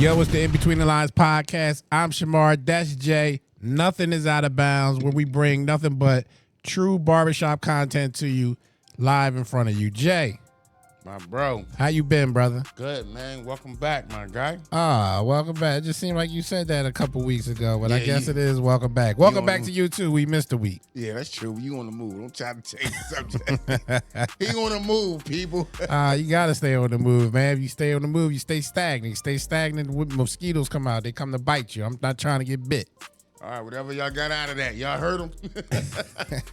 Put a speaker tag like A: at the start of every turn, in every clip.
A: Yo, it's the In Between the Lines podcast. I'm Shamar. That's Jay. Nothing is out of bounds where we bring nothing but true barbershop content to you live in front of you. Jay,
B: my bro.
A: How you been, brother?
B: Good, man. Welcome back, my guy.
A: Welcome back. It just seemed like you said that a couple weeks ago, but
B: Yeah,
A: I guess it is welcome back. Welcome back to you, too. We missed a week.
B: Yeah, that's true. You on the move. Don't try to change the subject. He on the move, people.
A: You got to stay on the move, man. If you stay on the move, you stay stagnant. You stay stagnant when mosquitoes come out. They come to bite you. I'm not trying to get bit.
B: All right, whatever y'all got out of that. Y'all heard him?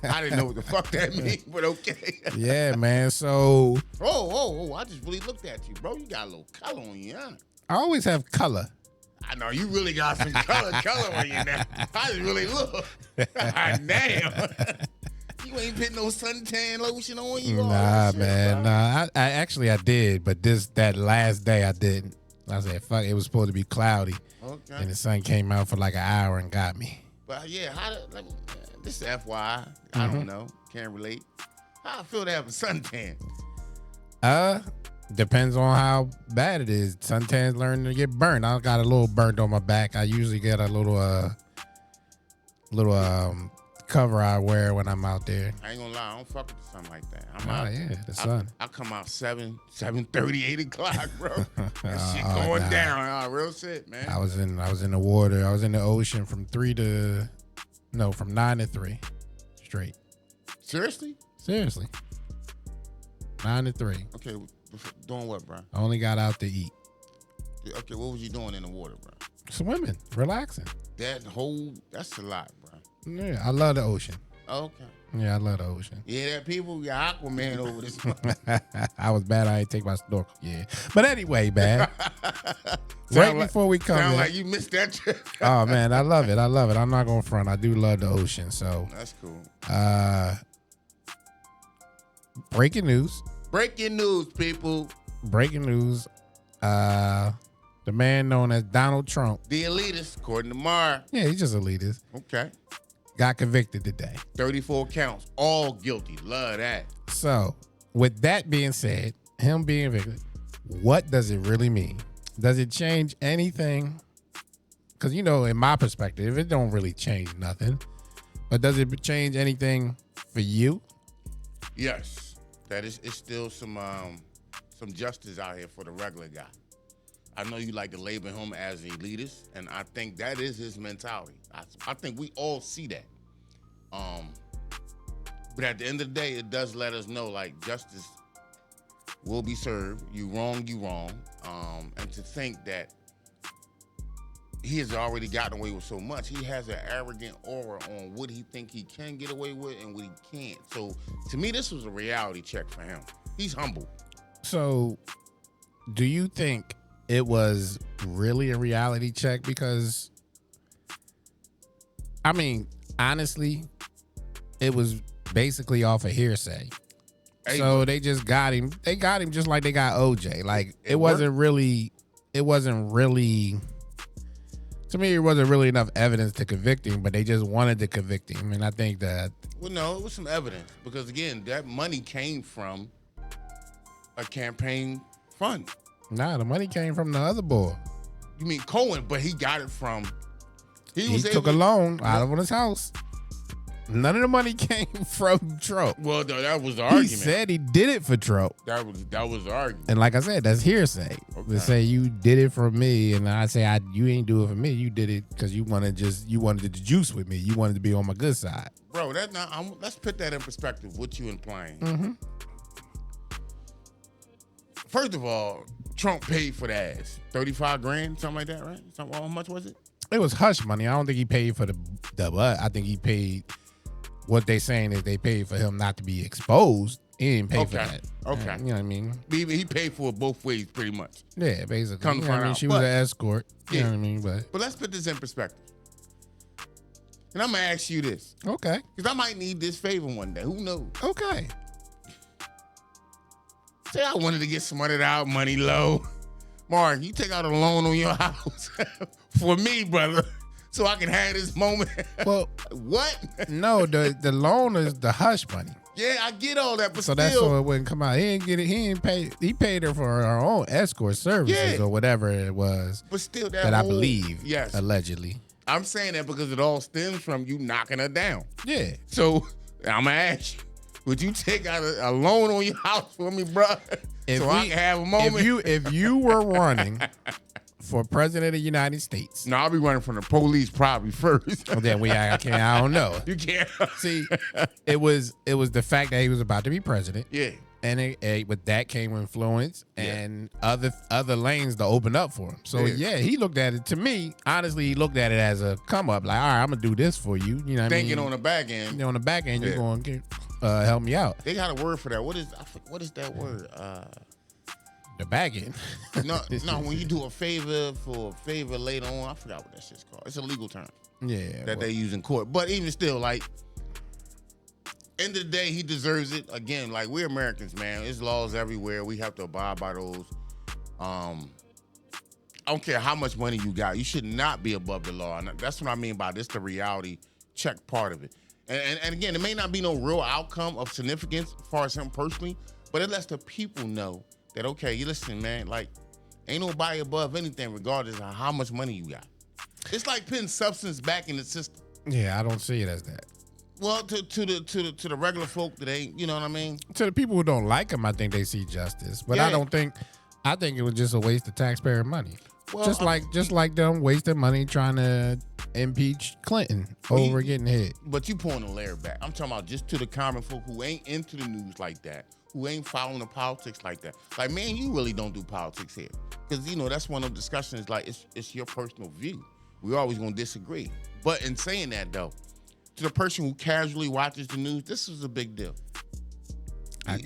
B: I didn't know what the fuck that means, but okay.
A: Yeah, man. So.
B: Oh, I just really looked at you, bro. You got a little color on you, huh?
A: I always have color.
B: I know. You really got some color on you now. I just really look. Damn. You ain't putting no suntan lotion on you?
A: Nah, man. Nah, I did, but that last day I didn't. I said, fuck, it was supposed to be cloudy.
B: Okay.
A: And the sun came out for like an hour and got me.
B: But yeah, this is FYI. I don't know. Can't relate. How I feel to have a suntan?
A: Depends on how bad it is. Suntans learn to get burnt. I got a little burnt on my back. I usually get a little cover I wear when I'm out there.
B: I ain't gonna lie, I don't fuck with the sun like that.
A: The sun.
B: I come out 7:30, 8 o'clock, bro. That shit going down. Real shit, man.
A: I was in the water. I was in the ocean from 9 to 3 straight.
B: Seriously?
A: Seriously. 9 to 3.
B: Okay, doing what, bro?
A: I only got out to eat.
B: Okay, what was you doing in the water, bro?
A: Swimming, relaxing.
B: That's a lot, bro.
A: Yeah, I love the ocean.
B: Okay.
A: Yeah, I love the ocean.
B: Yeah, that people got Aquaman over this.
A: I was bad. I didn't take my snorkel. Yeah, but anyway, man. Before we come,
B: sound like you missed that trip.
A: Oh man, I love it. I'm not gonna front. I do love the ocean. So
B: that's cool.
A: Breaking news.
B: Breaking news, people.
A: Breaking news. The man known as Donald Trump.
B: The elitist, according to Mar.
A: Yeah, he's just elitist.
B: Okay.
A: Got convicted today.
B: 34 counts. All guilty. Love that.
A: So, with that being said, him being convicted, what does it really mean? Does it change anything? Because, in my perspective, it don't really change nothing. But does it change anything for you?
B: Yes. It's still some justice out here for the regular guy. I know you like to label him as an elitist, and I think that is his mentality. I think we all see that. But at the end of the day, it does let us know, like, justice will be served. You wrong. And to think that he has already gotten away with so much, he has an arrogant aura on what he think he can get away with and what he can't. So, to me, this was a reality check for him. He's humble.
A: So, do you think it was really a reality check? Because, honestly, it was basically off of hearsay. Hey, so they just got him. They got him just like they got OJ. Like it wasn't really. To me, it wasn't really enough evidence to convict him, but they just wanted to convict him. And I think that.
B: Well, no, it was some evidence because again, that money came from a campaign fund.
A: Nah, the money came from the other boy.
B: You mean Cohen? But he got it from.
A: He took a loan out of his house. None of the money came from Trump.
B: Well, that was the argument.
A: He said he did it for Trump.
B: That was the argument.
A: And like I said, that's hearsay. Okay. To say you did it for me, and I say you ain't do it for me. You did it because you wanted the juice with me. You wanted to be on my good side,
B: bro. Let's put that in perspective. What you implying?
A: Mm-hmm.
B: First of all, Trump paid for the ass. 35 grand, something like that, right? How much was it?
A: It was hush money. I don't think he paid for the butt. I think he paid. What they saying is they paid for him not to be exposed. He didn't pay for that.
B: Okay.
A: You know what I mean?
B: He paid for it both ways, pretty much.
A: Yeah, basically.
B: Come to find out.
A: She was an escort. You know what I mean?
B: But let's put this in perspective. And I'm going to ask you this.
A: Okay.
B: Because I might need this favor one day. Who knows?
A: Okay.
B: Say I wanted to get some of that money low. Mark, you take out a loan on your house for me, brother. so I can have this moment.
A: Well,
B: what?
A: no, the loan is the hush money.
B: Yeah, I get all that, but
A: So
B: still,
A: that's so it wouldn't come out. He didn't get it. He didn't pay. He paid her for her own escort services or whatever it was.
B: But still,
A: that I believe, allegedly.
B: I'm saying that because it all stems from you knocking her down.
A: Yeah.
B: So I'm gonna ask you, would you take out a loan on your house for me, bro? I can have a moment.
A: If you were running for president of the United States,
B: no, I'll be running from the police probably first.
A: Well, then I don't know.
B: You can't
A: see. It was the fact that he was about to be president.
B: Yeah.
A: And with that came influence and other lanes to open up for him. So he looked at it. To me, honestly, he looked at it as a come up. Like, all right, I'm gonna do this for you. You know what I mean?
B: Thinking on the back end.
A: On the back end, you're going to help me out.
B: They got a word for that. What is that word?
A: The back end.
B: no. When you do a favor for a favor later on, I forgot what that shit's called. It's a legal term.
A: Yeah.
B: That they use in court. But even still, like, end of the day, he deserves it. Again, like, we're Americans, man. There's laws everywhere. We have to abide by those. I don't care how much money you got. You should not be above the law. And that's what I mean by this, the reality check part of it. And again, it may not be no real outcome of significance as far as him personally, but it lets the people know that, okay, you listen, man, like, ain't nobody above anything regardless of how much money you got. It's like putting substance back in the system.
A: Yeah, I don't see it as that.
B: Well, to the regular folk that ain't, you know what I mean?
A: To the people who don't like him, I think they see justice. But I think it was just a waste of taxpayer money. Well, just like them wasting money trying to impeach Clinton over getting hit.
B: But you pulling the layer back. I'm talking about just to the common folk who ain't into the news like that, who ain't following the politics like that. Like, man, you really don't do politics here. Because, you know, that's one of the discussions, like, it's your personal view. We're always going to disagree. But in saying that, though, to the person who casually watches the news, this is a big deal. I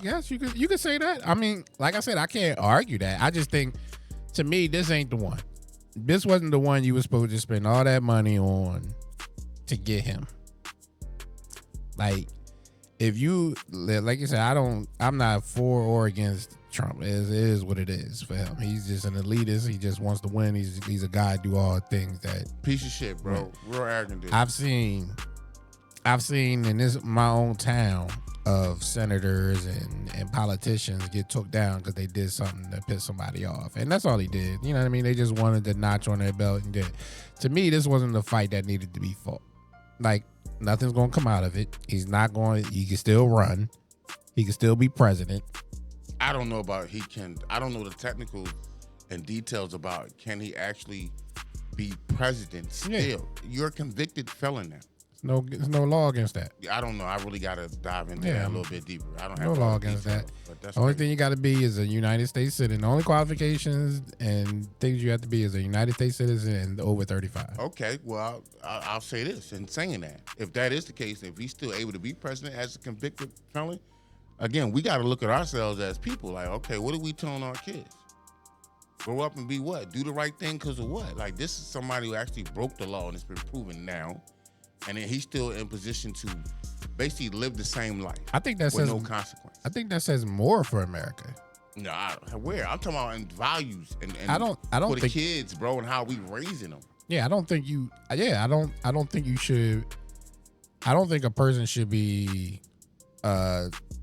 A: guess you could say that. I mean, like I said, I can't argue that. I just think, to me, this ain't the one. This wasn't the one you were supposed to spend all that money on to get him. Like, if you, like you said, I'm not for or against Trump. It is what it is for him. He's just an elitist. He just wants to win. He's a guy do all things that.
B: Piece of shit, bro. Right. Real arrogant dude.
A: I've seen in my own town of senators and politicians get took down because they did something to piss somebody off. And that's all he did. You know what I mean? They just wanted the notch on their belt and did. To me, this wasn't the fight that needed to be fought. Like, nothing's going to come out of it. He can still run. He can still be president.
B: I don't know I don't know the technical and details about can he actually be president still. Yeah. You're a convicted felon now.
A: There's no law against that.
B: I don't know. I really got to dive into that a little bit deeper. I don't have
A: no law against that. The only thing you got to be is a United States citizen. The only qualifications and things you have to be is a United States citizen and over 35.
B: Okay, well, I'll say this in saying that. If that is the case, if he's still able to be president as a convicted felon, again, we got to look at ourselves as people. Like, okay, what are we telling our kids? Grow up and be what? Do the right thing because of what? Like, this is somebody who actually broke the law and it's been proven now. And then he's still in position to basically live the same life.
A: I think that says
B: no consequence.
A: I think that says more for America.
B: No, where? I'm talking about in values and
A: I don't
B: for the kids, bro, and how we raising them.
A: Yeah, I don't think you. Yeah, I don't think you should. I don't think a person should be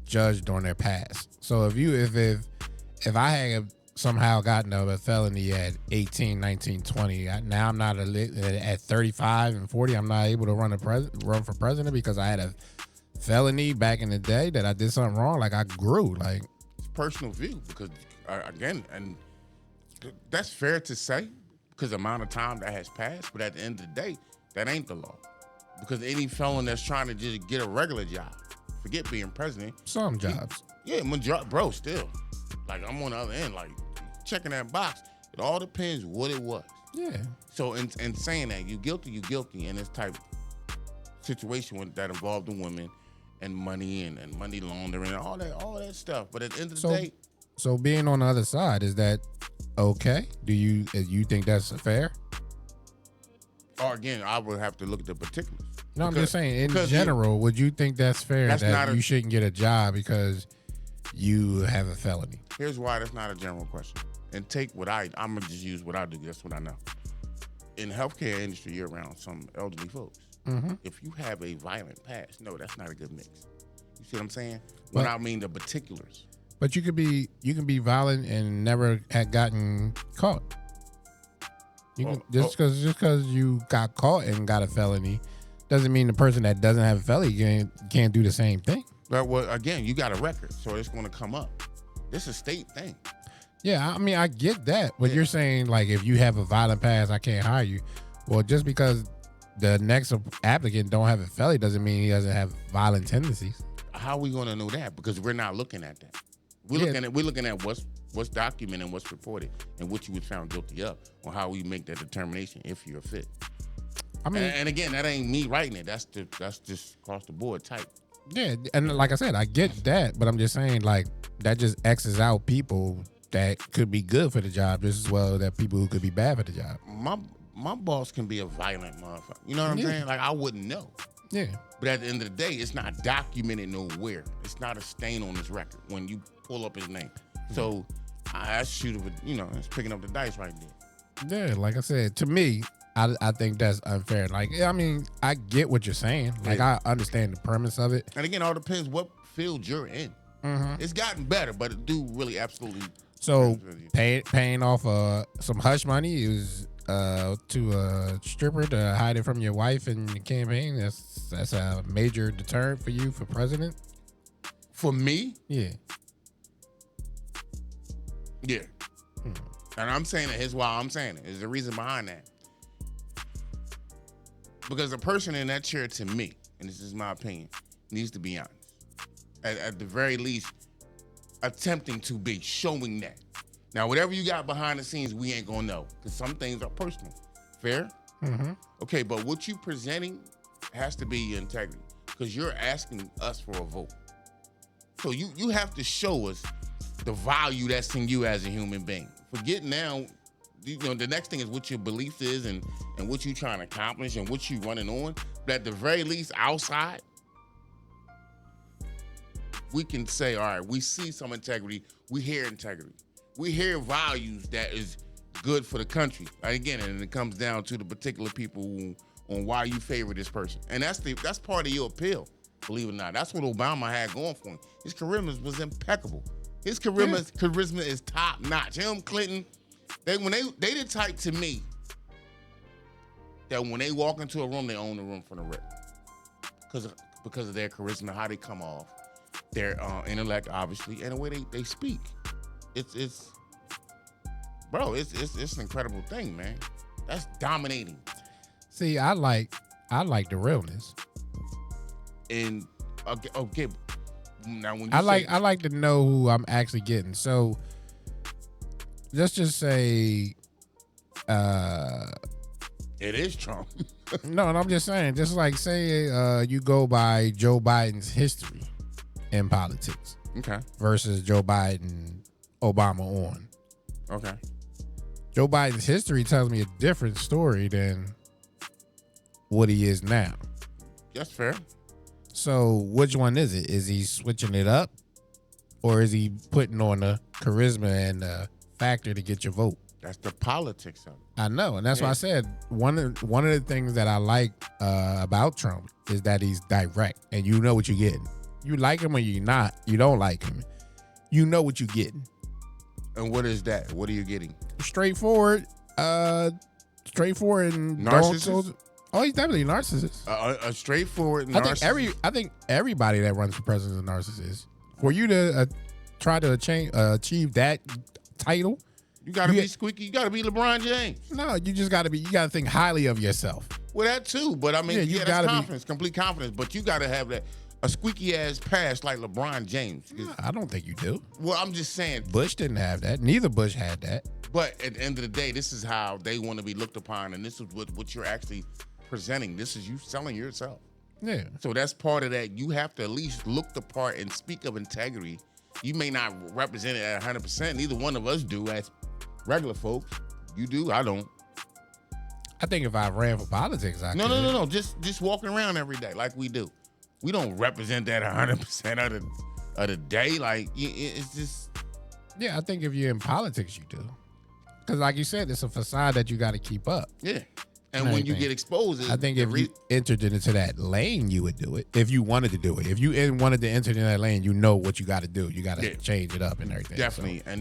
A: judged on their past. So if I had somehow gotten a felony at 18, 19, 20. Now I'm not at 35 and 40. I'm not able to run for president because I had a felony back in the day that I did something wrong. Like, I grew. Like,
B: it's personal view because again, and that's fair to say because the amount of time that has passed. But at the end of the day, that ain't the law because any felon that's trying to just get a regular job, forget being president.
A: Some jobs.
B: Bro, still. Like, I'm on the other end, like, checking that box. It all depends what it was.
A: Yeah.
B: So, in saying that, you guilty in this type of situation that involved the women and money and money laundering and all that stuff. But at the end of the day.
A: So, being on the other side, is that okay? Do you think that's fair?
B: Or, again, I would have to look at the particulars.
A: No, I'm just saying, in general, would you think that's fair that you shouldn't get a job because you have a felony?
B: Here's why that's not a general question. And take what I'm going to just use what I do. That's what I know. in healthcare industry, you're around some elderly folks.
A: Mm-hmm.
B: If you have a violent past, no, that's not a good mix. You see what I'm saying? When I mean the particulars.
A: But you can be violent and never had gotten caught. You can, just because you got caught and got a felony doesn't mean the person that doesn't have a felony can't do the same thing.
B: But well, again, you got a record, so it's going to come up. This is a state thing.
A: Yeah, I mean, I get that, but you're saying like if you have a violent past, I can't hire you. Well, just because the next applicant don't have a felony doesn't mean he doesn't have violent tendencies.
B: How are we going to know that? Because we're not looking at that. We're looking at what's documented and what's reported and what you was found guilty of, on how we make that determination if you're fit. I mean, and again, that ain't me writing it. That's just across the board type.
A: Yeah, and like I said, I get that, but I'm just saying like that just X's out people that could be good for the job just as well that people who could be bad for the job.
B: My boss can be a violent motherfucker. You know what I'm saying? Like I wouldn't know. Yeah. But at the end of the day, it's not documented nowhere. It's not a stain on his record when you pull up his name. So I shoot it with, it's picking up the dice right there.
A: Yeah, like I said, to me, I think that's unfair. Like, I mean, I get what you're saying. Like, I understand the premise of it.
B: And again, it all depends what field you're in. Mm-hmm. It's gotten better, but it do really absolutely.
A: So paying off some hush money is to a stripper to hide it from your wife in the campaign. That's a major deterrent for you for president.
B: For me,
A: yeah.
B: And I'm saying it. Here's why I'm saying it. There's a reason behind that. Because the person in that chair, to me, and this is my opinion, needs to be honest. At the very least, attempting to be, showing that. Now, whatever you got behind the scenes, we ain't gonna know, because some things are personal. Fair? Mm-hmm. Okay, but what you presenting has to be your integrity, because you're asking us for a vote. So you have to show us the value that's in you as a human being. Forget now, the next thing is what your beliefs is and what you trying to accomplish and what you running on. But at the very least, outside, we can say, all right, we see some integrity. We hear integrity. We hear values that is good for the country. Again, and it comes down to the particular people on why you favor this person. And that's part of your appeal, believe it or not. That's what Obama had going for him. His charisma was impeccable. His charisma is top notch. Him, Clinton, they the type to me that when they walk into a room, they own the room from the rip. Because of their charisma, how they come off, their intellect, obviously, and the way they speak. It's an incredible thing, man. That's dominating.
A: See, I like the realness.
B: And okay. Now, when you
A: I like to know who I'm actually getting. So let's just say
B: it is Trump.
A: No, and I'm just saying, just like say you go by Joe Biden's history in politics.
B: Okay.
A: Versus Joe Biden, Obama on.
B: Okay. Joe
A: Biden's history tells me a different story than what he is now.
B: That's fair.
A: So which one is it? Is he switching it up, or is he putting on the charisma and the factor to get your vote?
B: That's the politics of it.
A: I know, and that's why I said one of the things that I like about Trump is that he's direct, and you know what you're getting. You like him or you don't like him. You know what you're getting.
B: And what is that? What are you getting?
A: Straightforward and
B: narcissist.
A: Oh, he's definitely a narcissist.
B: A straightforward narcissist.
A: I think everybody that runs for president is a narcissist. For you to try to achieve that title,
B: you gotta be squeaky. You gotta be LeBron James.
A: No, you just gotta be. You gotta think highly of yourself.
B: Well, that too. But I mean, that's confidence, complete confidence. But you gotta have that a squeaky ass past like LeBron James.
A: I don't think you do.
B: Well, I'm just saying.
A: Bush didn't have that. Neither Bush had that.
B: But at the end of the day, this is how they want to be looked upon, and this is what you're actually presenting. This is you selling yourself.
A: Yeah.
B: So that's part of that. You have to at least look the part and speak of integrity. You may not represent it at 100%. Neither one of us do as regular folks. You do. I don't.
A: I think if I ran for politics, I could.
B: No. Just walking around every day like we do. We don't represent that 100% of the day. Like it's just.
A: Yeah, I think if you're in politics, you do. Because like you said, it's a facade that you got to keep up.
B: Yeah. And when you get exposed,
A: I think if you entered into that lane, you would do it. If you wanted to do it. If you wanted to enter into that lane, you know what you got to do. You got to change it up and everything.
B: Definitely. So.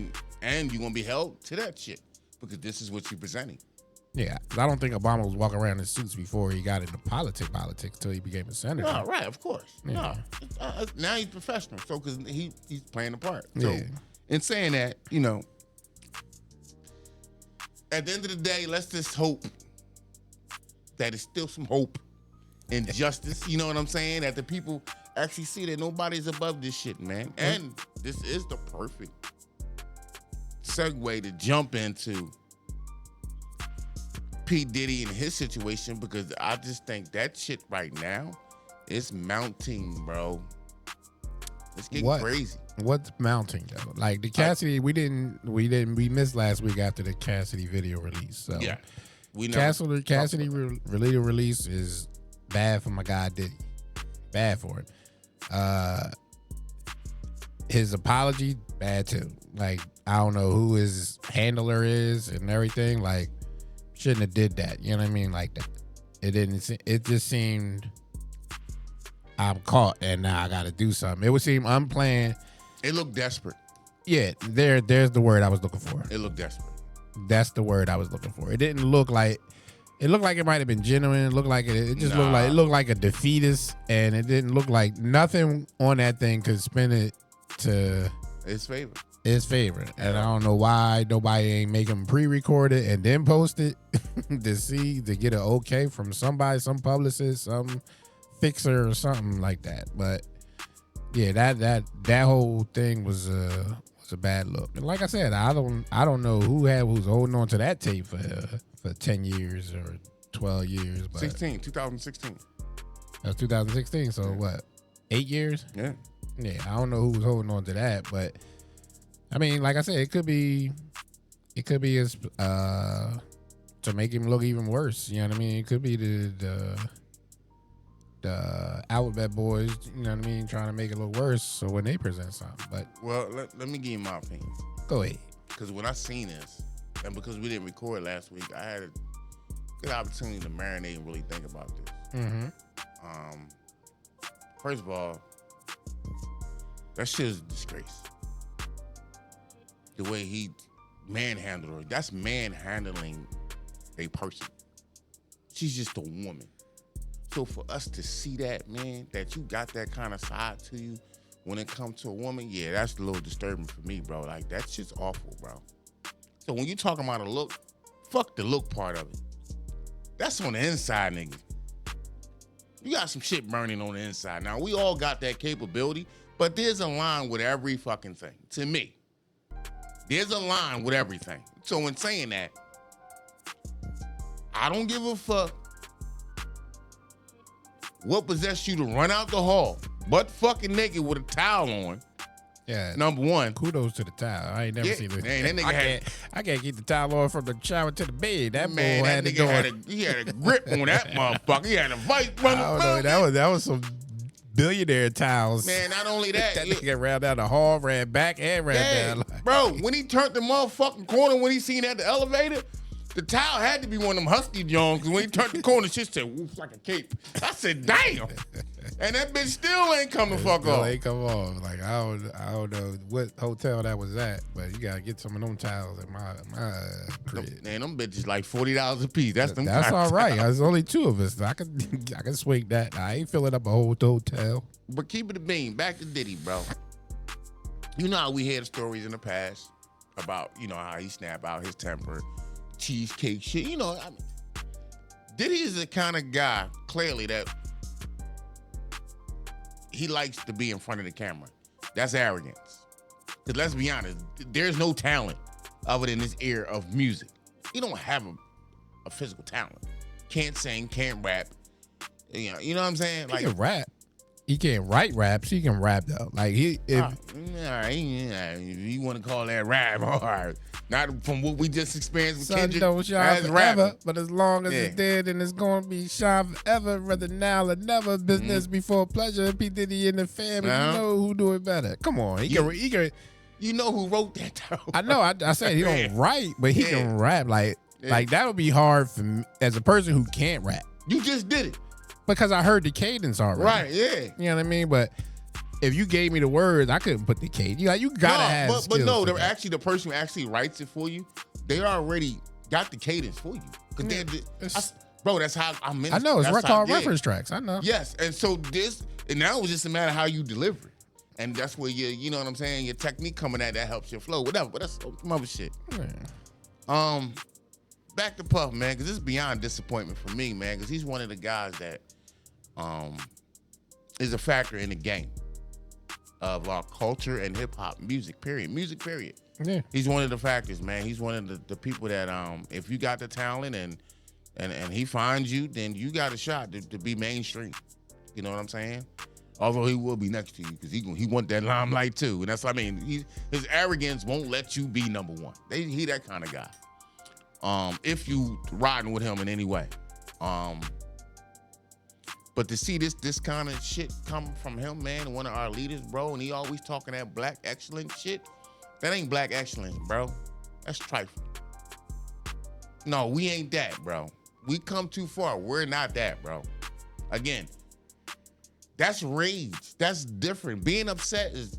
B: And you're going to be held to that shit because this is what you're presenting.
A: Yeah. I don't think Obama was walking around in suits before he got into politics until he became a senator.
B: No, right, of course. Yeah. No. Now he's professional. So because he's playing the part. So in saying that, you know, at the end of the day, let's just hope that it's still some hope and justice. You know what I'm saying? That the people actually see that nobody's above this shit, man. And this is the perfect segue to jump into P. Diddy and his situation, because I just think that shit right now is mounting, bro. It's getting crazy.
A: What's mounting though? Like the Cassidy, we missed last week after the Cassidy video release. So
B: yeah.
A: Cassidy video release is bad for my guy Diddy. Bad for him. His apology, bad too. Like, I don't know who his handler is and everything. Like, shouldn't have did that. You know what I mean? Like that. It just seemed I'm caught and now I gotta do something. It would seem I'm playing.
B: It looked desperate.
A: Yeah, there's the word I was looking for.
B: It looked desperate.
A: That's the word I was looking for. It didn't look like it looked like it might have been genuine. It looked like it just looked like a defeatist, and it didn't look like nothing on that thing could spin it to
B: his favor.
A: And I don't know why nobody ain't make him pre-record it and then post it to get an okay from somebody, some publicist, some fixer or something like that. But yeah, that whole thing was a bad look. And like I said, I don't know who's holding on to that tape for 10 years or 12 years. But
B: 2016.
A: That's 2016. So what? 8 years?
B: Yeah.
A: Yeah. I don't know who was holding on to that, but I mean, like I said, it could be his to make him look even worse. You know what I mean? It could be the Alphabet Boys, you know what I mean, trying to make it look worse so when they present something. But
B: well, let me give you my opinion.
A: Go ahead.
B: Because when I seen this, and because we didn't record last week, I had a good opportunity to marinate and really think about this.
A: Mm-hmm.
B: First of all, that shit is a disgrace. The way he manhandled her, that's manhandling a person. She's just a woman. So for us to see that, man, that you got that kind of side to you when it comes to a woman, yeah, that's a little disturbing for me, bro. Like, that shit's awful, bro. So when you talking about a look, fuck the look part of it. That's on the inside, nigga. You got some shit burning on the inside. Now, we all got that capability, but there's a line with every fucking thing. To me, there's a line with everything. So in saying that, I don't give a fuck what possessed you to run out the hall, butt fucking naked with a towel on.
A: Yeah.
B: Number one.
A: Kudos to the towel. I ain't never seen this.
B: Man, that nigga
A: I can't keep the towel on from the shower to the bed. That
B: man,
A: boy
B: that nigga had a grip on that motherfucker. He had a vice.
A: That was some billionaire towels.
B: Man, not only that.
A: That nigga ran down the hall, ran back, and ran down.
B: Bro, when he turned the motherfucking corner, when he seen at the elevator, the towel had to be one of them husky Jones, because when he turned the corner, shit said woof like a cape. I said, damn. And that bitch still ain't coming fuck off.
A: Ain't come off. Like, I don't know what hotel that was at, but you gotta get some of them towels at my crib.
B: Man, them bitches like $40 a piece. That's
A: all right. There's only two of us. I can swing that. I ain't filling up a whole hotel.
B: But keep it a bean. Back to Diddy, bro. You know how we heard stories in the past about, you know, how he snap out his temper, cheesecake shit. You know, I mean, Diddy is the kind of guy, clearly, that he likes to be in front of the camera. That's arrogance. Because let's be honest, there's no talent other than this ear of music. He don't have a physical talent. Can't sing, can't rap. You know what I'm saying?
A: He can rap. He can't write raps. He can rap though. Like if
B: you want to call that rap, all right. Not from what we just experienced with
A: Sun
B: Kendrick.
A: Don't shine forever, but as long as it's dead and it's gonna be shine forever, rather now or never. Business before pleasure. P Diddy and the family, you know who do it better. Come on, he can.
B: You know who wrote that though?
A: I know. I said he don't write, but he can rap. Like that would be hard for me as a person who can't rap.
B: You just did it.
A: Because I heard the cadence already.
B: Right, yeah.
A: You know what I mean? But if you gave me the words, I couldn't put the cadence. You gotta have
B: but no, they're
A: that.
B: actually the person who actually writes it for you, they already got the cadence for you. Bro, that's how I'm in.
A: I know, it's called reference tracks. I know.
B: Yes. And so now it's just a matter of how you deliver it. And that's where you know what I'm saying, your technique coming at that helps your flow, whatever. But that's some other shit. Yeah. Back to Puff, man, because this is beyond disappointment for me, man, because he's one of the guys that is a factor in the game of our culture and hip hop, music, period. Yeah. He's one of the factors, man. He's one of the people that if you got the talent and he finds you, then you got a shot to be mainstream. You know what I'm saying? Although he will be next to you because he want that limelight too. And that's what I mean. His arrogance won't let you be number one. He that kind of guy. If you riding with him in any way. But to see this kind of shit come from him, man, one of our leaders, bro, and he always talking that black excellence shit, that ain't black excellence, bro. That's trifling. No, we ain't that, bro. We come too far. We're not that, bro. Again, that's rage. That's different. Being upset is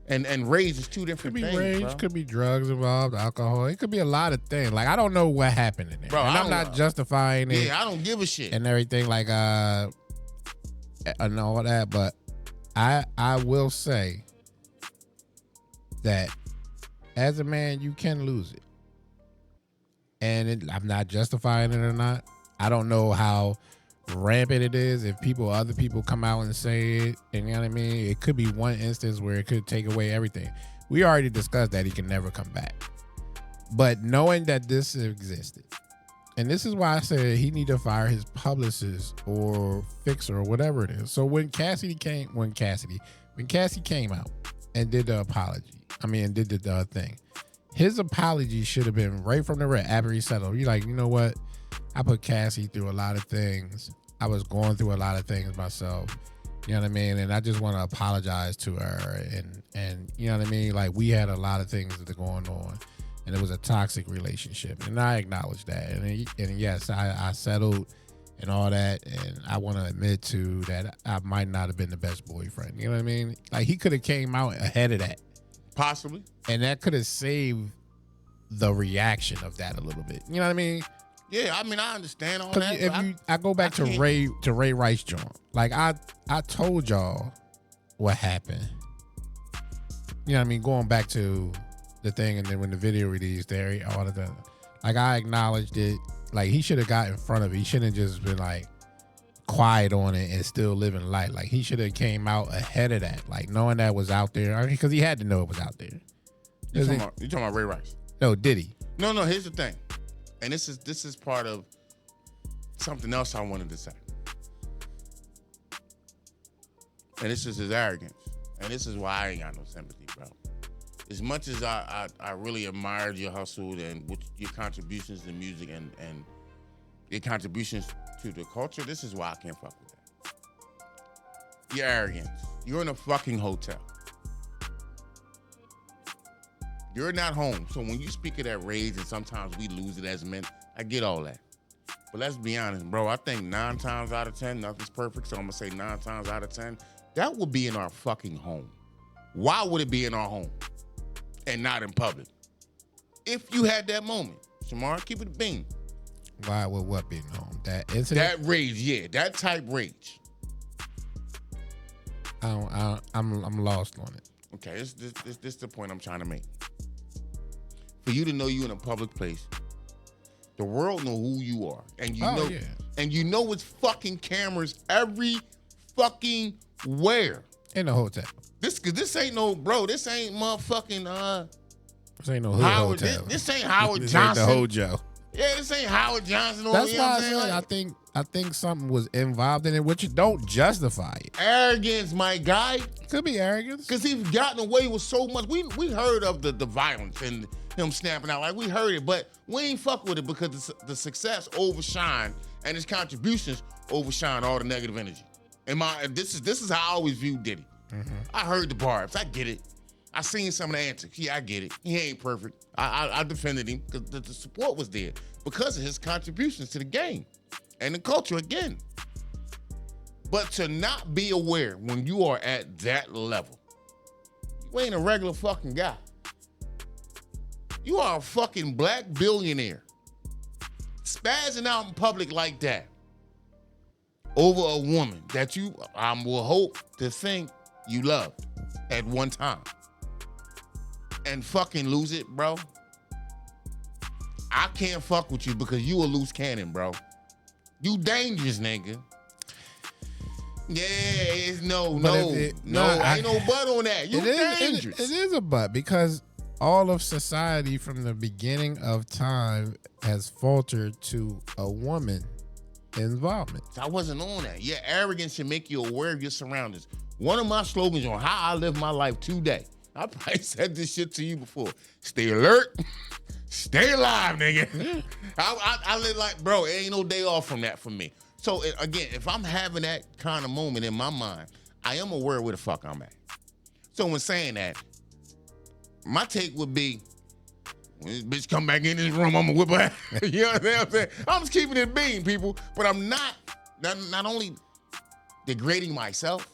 B: and rage is two different things.
A: Could be rage,
B: bro.
A: Could be drugs involved, alcohol. It could be a lot of things. Like I don't know what happened in there.
B: Bro,
A: and I'm not justifying it.
B: Yeah, I don't give a shit.
A: And everything like and all that, but I will say that as a man you can lose it. And I'm not justifying it or not. I don't know how rampant it is if other people come out and say it, and you know what I mean. It could be one instance where it could take away everything. We already discussed that he can never come back, but knowing that this existed, and this is why I said he need to fire his publicist or fixer or whatever it is. So when Cassie came out and did the apology, did the thing, his apology should have been right from the rip after he settled. You're like, you know what? I put Cassie through a lot of things. I was going through a lot of things myself. You know what I mean? And I just want to apologize to her. And you know what I mean? Like, we had a lot of things that are going on. And it was a toxic relationship. And I acknowledge that. And yes, I settled and all that. And I want to admit, too, that I might not have been the best boyfriend. You know what I mean? Like, he could have came out ahead of that.
B: Possibly.
A: And that could have saved the reaction of that a little bit. You know what I mean?
B: Yeah, I understand all that.
A: If I go back to Ray Rice joint, like I told y'all what happened. You know what I mean? Going back to the thing, and then when the video released, there, all of that. Like I acknowledged it. Like he should have got in front of it. He shouldn't have just been like quiet on it and still living life. Like he should have came out ahead of that, like knowing that was out there. Because he had to know it was out there.
B: You talking about Ray Rice?
A: No, Diddy.
B: No. Here's the thing, and this is part of something else I wanted to say, and this is his arrogance, and this is why I ain't got no sympathy, bro. As much as I really admired your hustle and your contributions to music and your contributions to the culture, this is why I can't fuck with that. Your arrogance. You're in a fucking hotel. You're not home. So when you speak of that rage, and sometimes we lose it as men, I get all that. But let's be honest, bro. I think 9 times out of 10, nothing's perfect. So I'm going to say 9 times out of 10, that would be in our fucking home. Why would it be in our home and not in public? If you had that moment, Shamar, keep it a bean.
A: Why would what be in home? That incident?
B: That rage, yeah. That type rage.
A: I'm lost on it.
B: Okay, this is the point I'm trying to make. For you to know you in a public place, the world know who you are, and you know it's fucking cameras every fucking where
A: in the hotel.
B: This ain't no This ain't motherfucking
A: This ain't no hood
B: Howard.
A: hotel.
B: This ain't Howard
A: this
B: Johnson.
A: Ain't the Hojo.
B: Yeah, this ain't Howard Johnson.
A: That's
B: you know
A: why
B: what I'm saying?
A: I think something was involved in it, which don't justify it.
B: Arrogance, my guy.
A: Could be arrogance.
B: Because he's gotten away with so much. We heard of the violence and him snapping out. Like, we heard it, but we ain't fuck with it because the success overshine and his contributions overshine all the negative energy. This is how I always view Diddy. Mm-hmm. I heard the barbs. I get it. I seen some of the antics. Yeah, I get it. He ain't perfect. I defended him because the support was there because of his contributions to the game and the culture again. But to not be aware when you are at that level, you ain't a regular fucking guy. You are a fucking black billionaire. Spazzing out in public like that over a woman that you, I will hope to think you loved at one time and fucking lose it, bro. I can't fuck with you because you a loose cannon, bro. You dangerous, nigga. Yeah, it's ain't no but on that. You dangerous.
A: It is a but because all of society from the beginning of time has faltered to a woman involvement.
B: I wasn't on that. Yeah, arrogance should make you aware of your surroundings. One of my slogans on how I live my life today. I probably said this shit to you before. Stay alert. Stay alive, nigga. I live like, bro, it ain't no day off from that for me. So again, if I'm having that kind of moment in my mind, I am aware where the fuck I'm at. So when saying that, my take would be, when this bitch come back in this room, I'm gonna whip her ass. You know what I'm saying? I'm just keeping it being, people. But I'm not only degrading myself,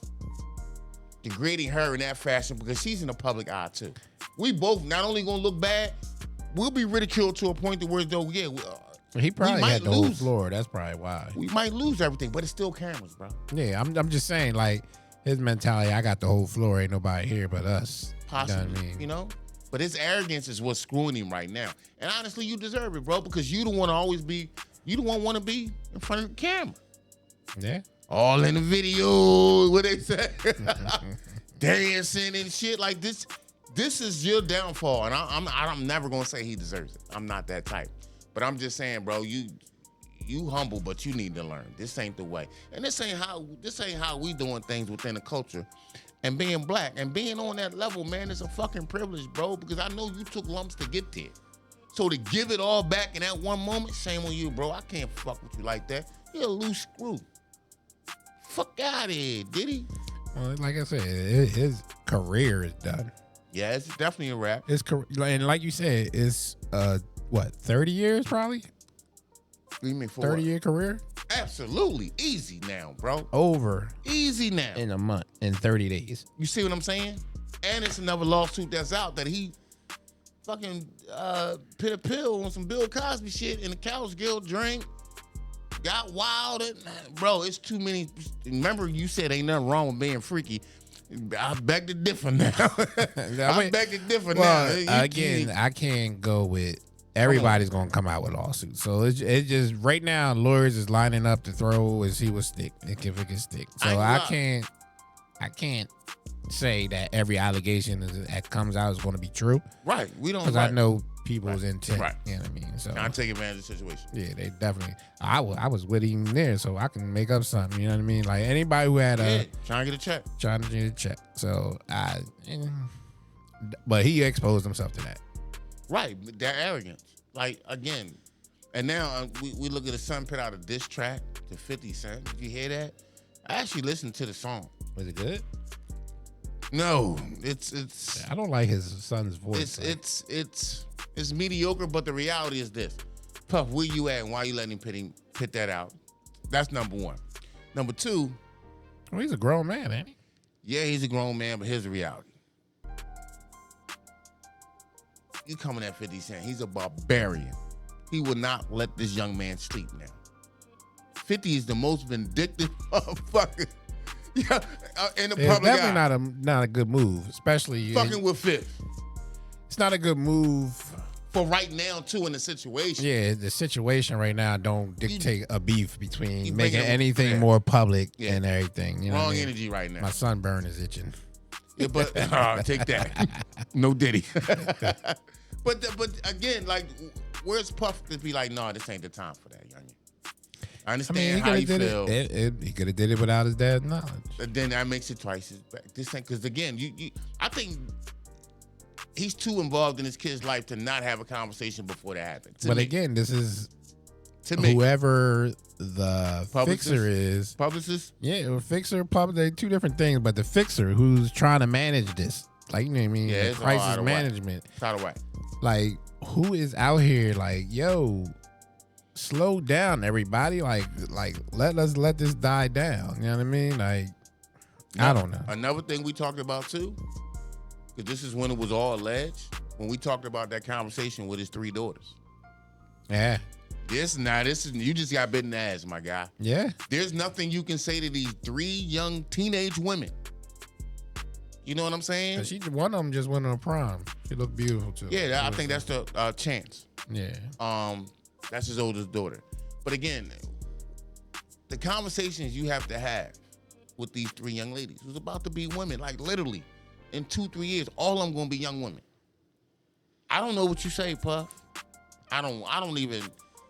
B: degrading her in that fashion because she's in the public eye too. We both not only gonna look bad, we'll be ridiculed to a point to where though, yeah,
A: he probably had the whole floor. That's probably why.
B: We might lose everything, but it's still cameras, bro.
A: Yeah, I'm just saying, like, his mentality, I got the whole floor, ain't nobody here but us.
B: Possibly,
A: you know what I mean?
B: You know? But his arrogance is what's screwing him right now. And honestly, you deserve it, bro, because you don't want to always be, you don't want to be in front of the camera.
A: Yeah.
B: All in the video, what they say, dancing and shit like this. This is your downfall, and I'm never gonna say he deserves it. I'm not that type, but I'm just saying, bro, you humble, but you need to learn. This ain't the way, and this ain't how we doing things within the culture. And being black and being on that level, man, is a fucking privilege, bro. Because I know you took lumps to get there. So to give it all back in that one moment, shame on you, bro. I can't fuck with you like that. You're a loose screw. Fuck out of here, Diddy.
A: Well, like I said, his career is done.
B: Yeah, it's definitely a wrap.
A: And like you said, it's 30 years probably?
B: What do you mean for
A: 30-year career?
B: Absolutely. Easy now, bro.
A: Over.
B: Easy now.
A: In a month, in 30 days.
B: You see what I'm saying? And it's another lawsuit that's out that he fucking put a pill on some Bill Cosby shit in the couch girl drink. Got wild. Bro, it's too many. Remember you said ain't nothing wrong with being freaky. I beg to differ now. I beg to differ now.
A: Again, I can't go with everybody's gonna come out with lawsuits. So it just right now lawyers is lining up to throw and see what stick if it can stick. So I can't say that every allegation that comes out is going to be true.
B: Right. We don't.
A: Because I know people's intent.
B: Right.
A: You know what I mean? So
B: I take advantage of the situation.
A: Yeah, they definitely. I was with him there, so I can make up something. You know what I mean? Like anybody who had
B: trying to get a check.
A: Trying to get a check. So but he exposed himself to that.
B: Right, that arrogance. Like, again, and now we look at the Sun put out a diss track to 50 Cent. Did you hear that? I actually listened to the song.
A: Was it good?
B: No, it's.
A: I don't like his son's voice.
B: It's mediocre, but the reality is this. Puff, where you at and why you letting him put that out? That's number one. Number two.
A: Well, he's a grown man, ain't he?
B: Yeah, he's a grown man, but here's the reality. You coming at 50 Cent. He's a barbarian. He will not let this young man sleep now. 50 is the most vindictive motherfucker in the public eye.
A: Definitely not a good move, especially
B: fucking with Fifth.
A: It's not a good move
B: for right now too in the situation.
A: Yeah, the situation right now don't dictate a beef between making anything more public and everything. You know
B: wrong energy right now.
A: My sunburn is itching.
B: Yeah, but take that. No Diddy. But again, like, where's Puff to be like, no, this ain't the time for that, youngin'. I understand how you feel.
A: He could have did it without his dad's knowledge.
B: But then that makes it twice as bad. This ain't, because again, I think he's too involved in his kid's life to not have a conversation before that happens.
A: But again, this is whoever the fixer is.
B: Publicist?
A: Yeah, fixer, they're two different things. But the fixer who's trying to manage this Like, you know what I mean?
B: Yeah,
A: The
B: it's all out
A: crisis
B: of whack.
A: management.
B: It's out of whack.
A: Like, who is out here like, yo, slow down, everybody. Like let this die down. You know what I mean? Like, I don't know.
B: Another thing we talked about too, because this is when it was all alleged, when we talked about that conversation with his 3 daughters.
A: Yeah.
B: This is you just got bitten in the ass, my guy.
A: Yeah.
B: There's nothing you can say to these 3 young teenage women. You know what I'm saying?
A: One of them just went on prom. She looked beautiful too.
B: Yeah, I think that's the Chance.
A: Yeah.
B: That's his oldest daughter. But again, the conversations you have to have with these 3 young ladies was about to be women. Like literally, in 2-3 years, all of them gonna be young women. I don't know what you say, Puff. I don't even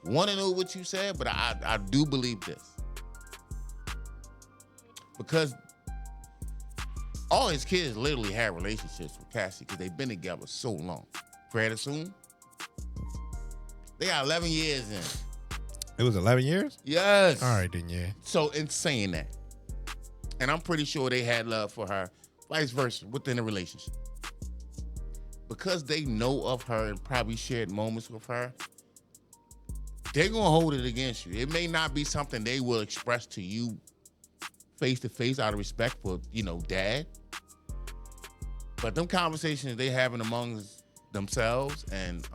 B: want to know what you said, but I do believe this. Because all his kids literally had relationships with Cassie because they've been together so long. Fred assume? They got 11 years in.
A: It was 11 years?
B: Yes.
A: All right, then, yeah.
B: So in saying that, and I'm pretty sure they had love for her, vice versa, within the relationship. Because they know of her and probably shared moments with her, they're going to hold it against you. It may not be something they will express to you face to face out of respect for, dad. But them conversations they having amongst themselves and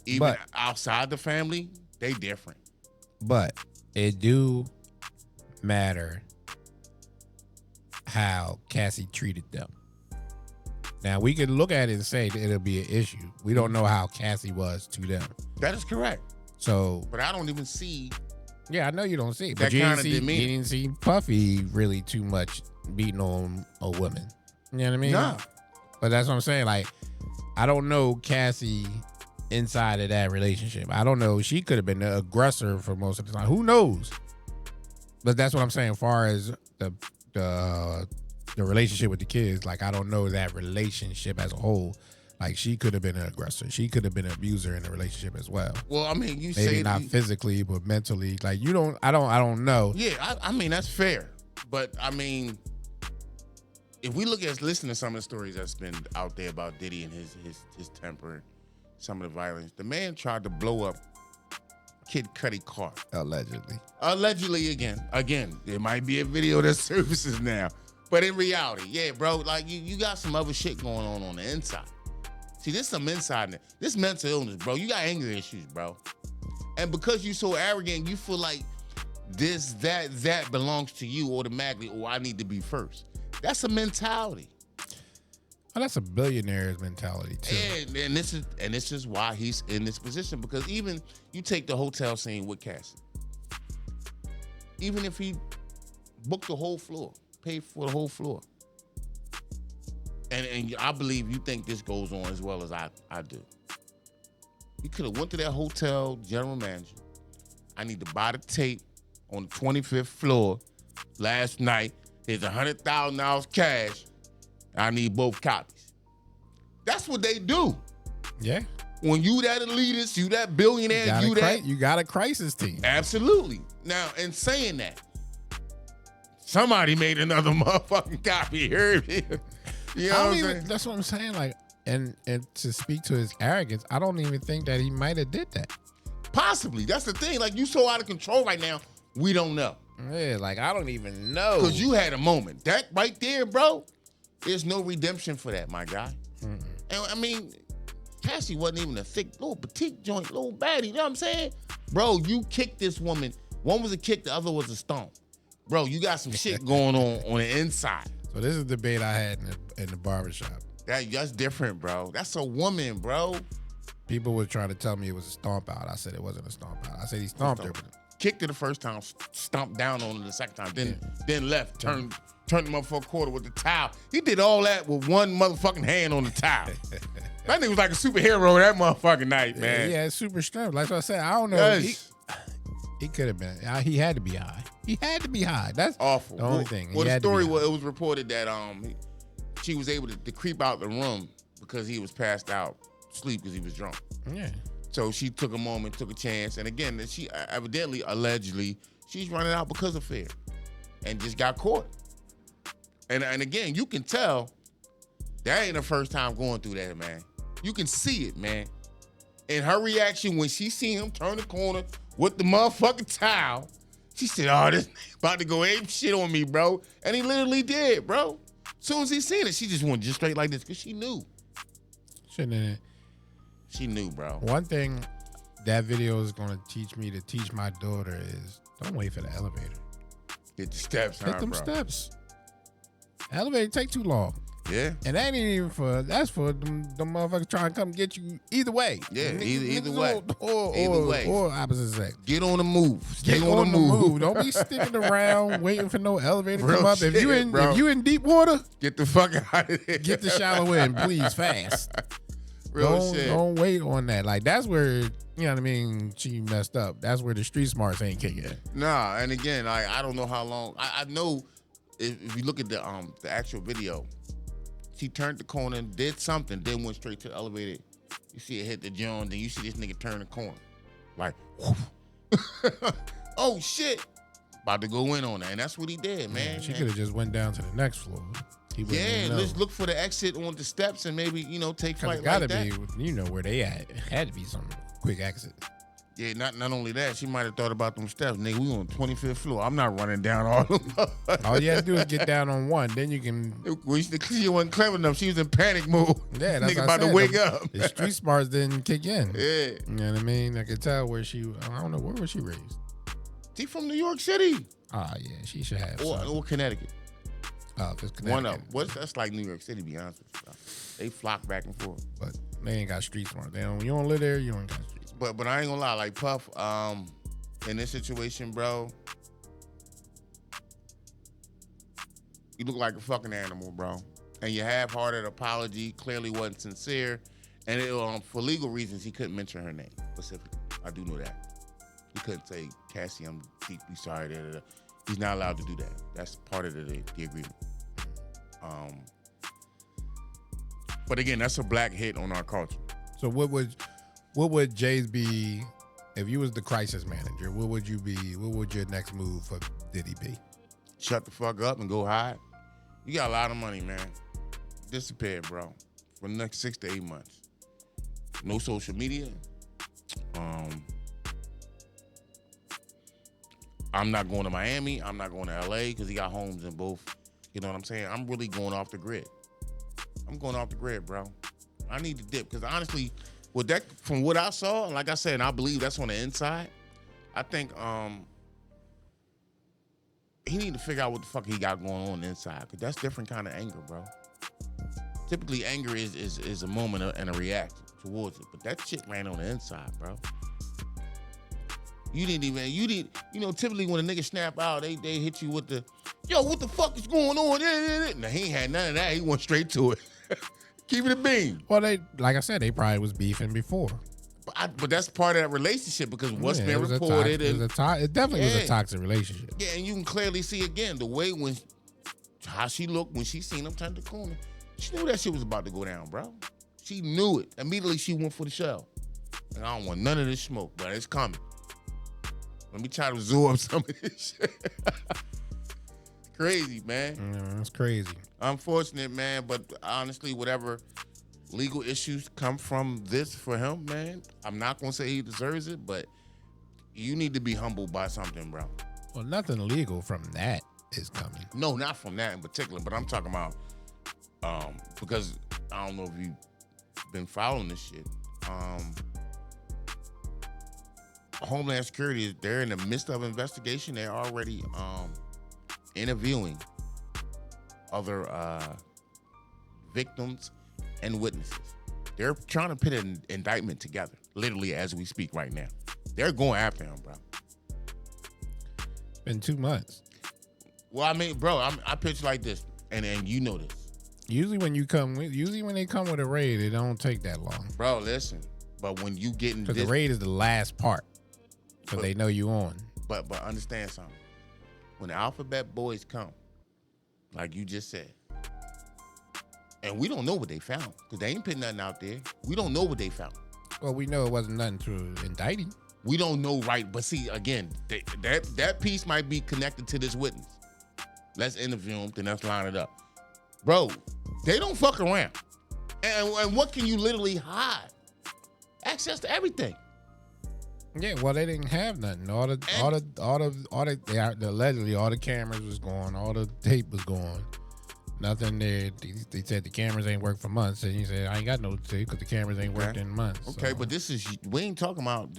B: even outside the family, they different.
A: But it do matter how Cassie treated them. Now, we could look at it and say that it'll be an issue. We don't know how Cassie was to them.
B: That is correct.
A: So,
B: but I don't even see.
A: Yeah, I know you don't see.
B: That
A: But you
B: kind of
A: didn't
B: demeanor.
A: you didn't see Puffy really too much beating on a woman. You know what I mean?
B: No.
A: But that's what I'm saying. Like, I don't know Cassie inside of that relationship. I don't know. She could have been the aggressor for most of the time. Who knows? But that's what I'm saying. As far as the relationship with the kids, like, I don't know that relationship as a whole. Like, she could have been an aggressor. She could have been an abuser in the relationship as well.
B: Well, I mean, you
A: maybe
B: say
A: not physically, but mentally. Like, I don't know.
B: Yeah, I mean that's fair. But I mean, if we listen to some of the stories that's been out there about Diddy and his temper, some of the violence, the man tried to blow up Kid Cudi car. Allegedly again. There might be a video that surfaces now. But in reality, yeah, bro, like you got some other shit going on the inside. See, this some inside. This mental illness, bro. You got anger issues, bro. And because you so arrogant, you feel like that belongs to you automatically, or I need to be first. That's a mentality.
A: Well, that's a billionaire's mentality too.
B: And this is why he's in this position. Because even you take the hotel scene with Cassie. Even if he booked the whole floor, paid for the whole floor. And I believe you think this goes on as well as I do. You could have went to that hotel general manager. I need to buy the tape on the 25th floor last night. Here's $100,000 cash. I need both copies. That's what they do.
A: Yeah.
B: When you that elitist, you that billionaire,
A: you got a crisis team.
B: Absolutely. Now, in saying that, somebody made another motherfucking copy. Heard me? You know what I'm saying?
A: That's what I'm saying. Like, and to speak to his arrogance, I don't even think that he might have did that.
B: Possibly. That's the thing. Like, you so out of control right now, we don't know.
A: Yeah, like, I don't even know.
B: Because you had a moment. That right there, bro, there's no redemption for that, my guy. Mm-mm. And I mean, Cassie wasn't even a thick, little petite joint, little baddie. You know what I'm saying? Bro, you kicked this woman. One was a kick, the other was a stomp. Bro, you got some shit going on the inside.
A: So this is the debate I had in the barbershop.
B: That's different, bro. That's a woman, bro.
A: People were trying to tell me it was a stomp out. I said it wasn't a stomp out. I said he stomped her.
B: Kicked her the first time, stomped down on her the second time, then left, turned the motherfucker quarter with the towel. He did all that with one motherfucking hand on the towel. That nigga was like a superhero that motherfucking night, man.
A: Yeah, super strength. Like I said, I don't know.
B: Yes.
A: He could have been. He had to be high. He had to be high. That's
B: awful.
A: The only thing.
B: Well, the story was, it was reported that she was able to creep out the room because he was passed out, sleep because he was drunk.
A: Yeah.
B: So she took a moment, took a chance, and again, she allegedly, she's running out because of fear, and just got caught. And again, you can tell That ain't the first time going through that, man. You can see it, man. And her reaction when she seen him turn the corner with the motherfucking towel, she said, oh, this about to go ape shit on me, bro. And he literally did, bro. As soon as he seen it, she just went just straight like this because she knew.
A: Shouldn't.
B: She knew, bro.
A: One thing that video is going to teach me to teach my daughter is don't wait for the elevator.
B: Get the steps,
A: Hit them
B: bro.
A: steps. Elevator take too long.
B: Yeah.
A: And that ain't even that's for them motherfuckers trying to come get you either way.
B: Yeah, either way.
A: Either
B: way.
A: Or opposite sex.
B: Get on the move. Stay
A: Get
B: on the move.
A: Don't be sticking around waiting for no elevator to
B: Real
A: come up.
B: shit,
A: If you in deep water,
B: get the fuck out of there.
A: get the shallow end, please, fast.
B: Real shit.
A: Don't wait on that. Like that's where, you know what I mean, she messed up. That's where the street smarts ain't kicking in.
B: Nah, and again, I don't know how long. I know if you look at the actual video, she turned the corner, did something, then went straight to the elevator. You see it hit the joint, then you see this nigga turn the corner. Like, oh shit. About to go in on that. And that's what he did, man.
A: Yeah, she could have just went down to the next floor.
B: Yeah, let's look for the exit on the steps and maybe, take flight
A: it gotta
B: like that.
A: be, you know where they at. It had to be some quick exit.
B: Yeah, not only that, she might have thought about them steps. Nigga, we on the 25th floor. I'm not running down all them.
A: All you have to do is get down on one. Then you can.
B: She wasn't clever enough. She was in panic mode.
A: Yeah, that's
B: nigga
A: what
B: about
A: I said.
B: to wake up.
A: The street smarts didn't kick in.
B: Yeah.
A: You know what I mean? I could tell where I don't know, where was she raised?
B: She from New York City.
A: Ah, yeah, she should have.
B: Or Connecticut.
A: Oh, if it's Connecticut.
B: One of them. That's like New York City, to be honest with you. They flock back and forth.
A: But they ain't got street smart. You don't live there, you ain't got street smart.
B: But I ain't gonna lie, like Puff, in this situation, bro, you look like a fucking animal, bro. And your half-hearted apology clearly wasn't sincere. And for legal reasons, he couldn't mention her name specifically. I do know that. He couldn't say, Cassie, I'm deeply sorry. He's not allowed to do that. That's part of the agreement. But again, that's a black hit on our culture.
A: So what would Jay's be if you was the crisis manager? What would your next move for Diddy be?
B: Shut the fuck up and go hide. You got a lot of money, man. Disappear, bro, for the next 6 to 8 months. No social media. I'm not going to Miami. I'm not going to LA because he got homes in both. You know what I'm saying? I'm really going off the grid. I'm going off the grid, bro. I need to dip because honestly, from what I saw, and like I said, and I believe that's on the inside, I think he need to figure out what the fuck he got going on inside because that's different kind of anger, bro. Typically, anger is a moment and a reaction towards it, but that shit ran on the inside, bro. Typically when a nigga snap out, they hit you with the, yo, what the fuck is going on? Now, he ain't had none of that. He went straight to it. Keep it a beam.
A: Well, like I said, they probably was beefing before.
B: But that's part of that relationship because what's been reported.
A: It definitely was a toxic relationship.
B: Yeah, and you can clearly see again the way how she looked when she seen him turn the corner. She knew that shit was about to go down, bro. She knew it. Immediately she went for the show. And I don't want none of this smoke, but it's coming. Let me try to absorb some of this shit. Crazy, man.
A: Yeah, that's crazy.
B: Unfortunate, man, but honestly, whatever legal issues come from this for him, man, I'm not going to say he deserves it, but you need to be humbled by something, bro.
A: Well, nothing legal from that is coming.
B: No, not from that in particular, but I'm talking about because I don't know if you've been following this shit. Homeland Security, they're in the midst of investigation. They're already interviewing other victims and witnesses. They're trying to put an indictment together, literally as we speak right now. They're going after him, bro.
A: Been 2 months.
B: Well, I mean, bro, I pitch like this, and you know this.
A: Usually when they come with a raid, it don't take that long.
B: Bro, listen, but when you get in this,
A: because the raid is the last part, because they know you on.
B: But understand something. When the Alphabet Boys come, like you just said, and we don't know what they found because they ain't putting nothing out there. We don't know what they found.
A: Well, we know it wasn't nothing to indict him.
B: We don't know, right? But see, again, that piece might be connected to this witness. Let's interview him, then let's line it up. Bro, They don't fuck around. And what can you literally hide? Access to everything.
A: Yeah, well, they didn't have nothing. Allegedly all the cameras was gone, all the tape was gone. Nothing there. They said the cameras ain't worked for months, and he said I ain't got no tape because the cameras ain't worked in months.
B: Okay,
A: so.
B: but we ain't talking about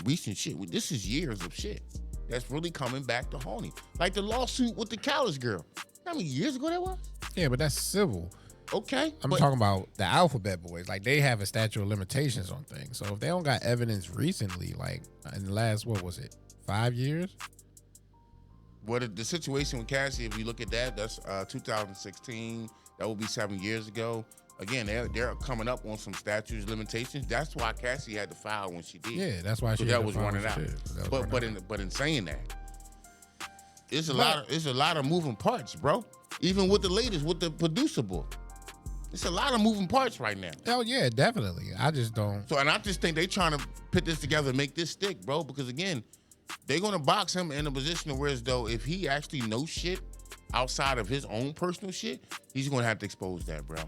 B: recent shit. This is years of shit that's really coming back to haunt him. Like the lawsuit with the Callis girl. How many years ago that was?
A: Yeah, but that's civil.
B: Okay.
A: I'm talking about the Alphabet Boys. Like, they have a statute of limitations on things. So if they don't got evidence recently, like in the last, 5 years?
B: What the situation with Cassie, if you look at that, that's 2016. That would be 7 years ago. Again, they're coming up on some statute of limitations. That's why Cassie had to file when she did.
A: Yeah, that's why she had
B: that
A: to
B: was
A: file
B: running
A: when
B: out.
A: she did.
B: But in saying that, it's a lot of moving parts, bro. Even with the latest, with the producer book. It's a lot of moving parts right now.
A: Oh, yeah, definitely. I just don't.
B: So, and I just think they trying to put this together and make this stick, bro, because again, they're going to box him in a position where as though if he actually knows shit outside of his own personal shit, he's going to have to expose that, bro.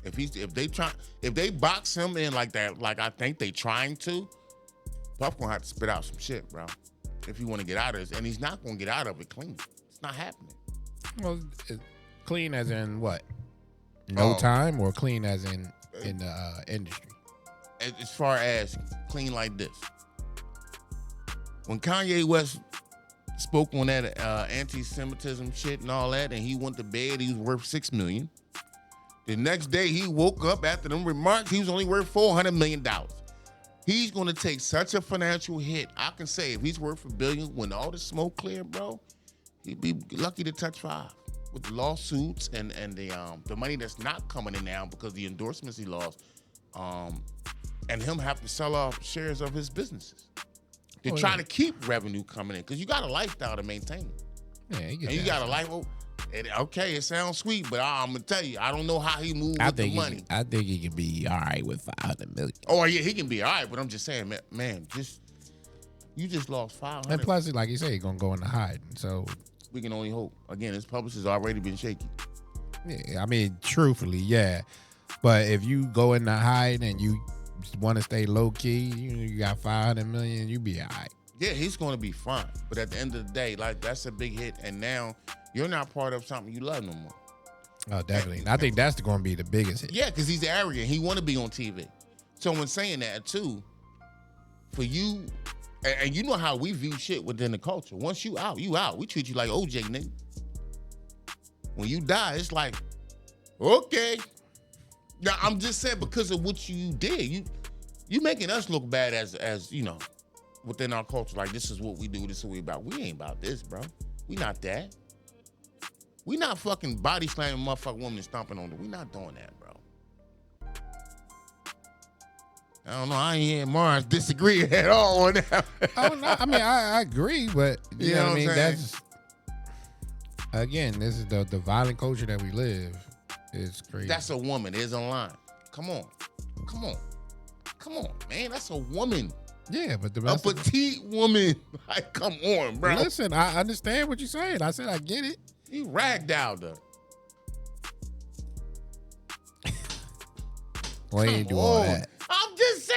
B: If they box him in like that, like I think they trying to, Puff going to have to spit out some shit, bro, if he want to get out of this. And he's not going to get out of it clean. It's not happening.
A: Well, clean as in what? No time, or clean as in the industry?
B: As far as clean like this. When Kanye West spoke on that anti-Semitism shit and all that, and he went to bed, he was worth $6 million. The next day he woke up after them remarks, he was only worth $400 million. He's going to take such a financial hit. I can say if he's worth $1 billion, when all the smoke cleared, bro, he'd be lucky to touch 5. With the lawsuits and the money that's not coming in now because the endorsements he lost, and him have to sell off shares of his businesses to try to keep revenue coming in, because you got a lifestyle to maintain.
A: Yeah,
B: you got a life. Okay, it sounds sweet, but I'm gonna tell you, I don't know how he moved with the money.
A: I think he can be all right with $500 million.
B: Oh yeah, he can be all right, but I'm just saying, man, you just lost $500.
A: And plus, like you say, he's gonna go into hiding. So
B: we can only hope. Again, his publishers already been shaky.
A: Yeah, I mean, truthfully, yeah. But if you go into hiding and you want to stay low key, you got $500 million, you be all right.
B: Yeah, he's going to be fine. But at the end of the day, like, that's a big hit, and now you're not part of something you love no more.
A: Oh, definitely. And I think that's going to be the biggest hit.
B: Yeah, because he's arrogant. He want to be on TV. So when saying that too, for you. And you know how we view shit within the culture. Once you out, you out. We treat you like OJ, nigga. When you die, it's like, okay. Now, I'm just saying because of what you did. You making us look bad as you know, within our culture. Like, this is what we do, this is what we about. We ain't about this, bro. We not that. We not fucking body slamming motherfucking woman and stomping on them. We not doing that, bro. I don't know. I ain't hearing Mars disagree at all on that.
A: Oh, no. I mean, I agree, but you know what I mean? That's, again, this is the violent culture that we live. It's crazy.
B: That's a woman. It's online. Come on, man. That's a woman.
A: Yeah, but
B: a petite woman. Like, come on, bro.
A: Listen, I understand what you're saying. I said I get it.
B: He ragdolled her.
A: Well, he ain't do all that.
B: I'm just saying.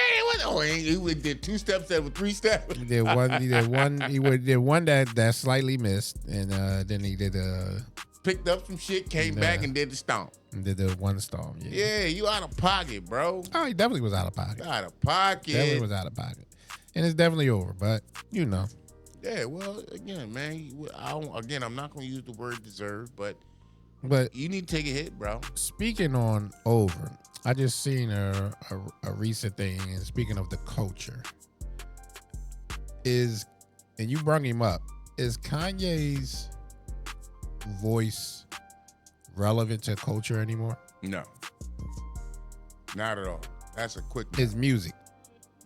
B: He did 2 steps that were 3 steps.
A: He did one. He did one that slightly missed, and then he did
B: picked up some shit, came back, and did the stomp.
A: And did the one stomp.
B: Yeah, you out of pocket, bro.
A: Oh, he definitely was out of pocket.
B: Out of pocket.
A: Definitely was out of pocket, and it's definitely over. But you know.
B: Yeah, well, again, man. I'm not gonna use the word deserve, but you need to take a hit, bro.
A: Speaking on over, I just seen a recent thing, and speaking of the culture, and you brought him up, is Kanye's voice relevant to culture anymore?
B: No. Not at all. That's a quick no.
A: His music.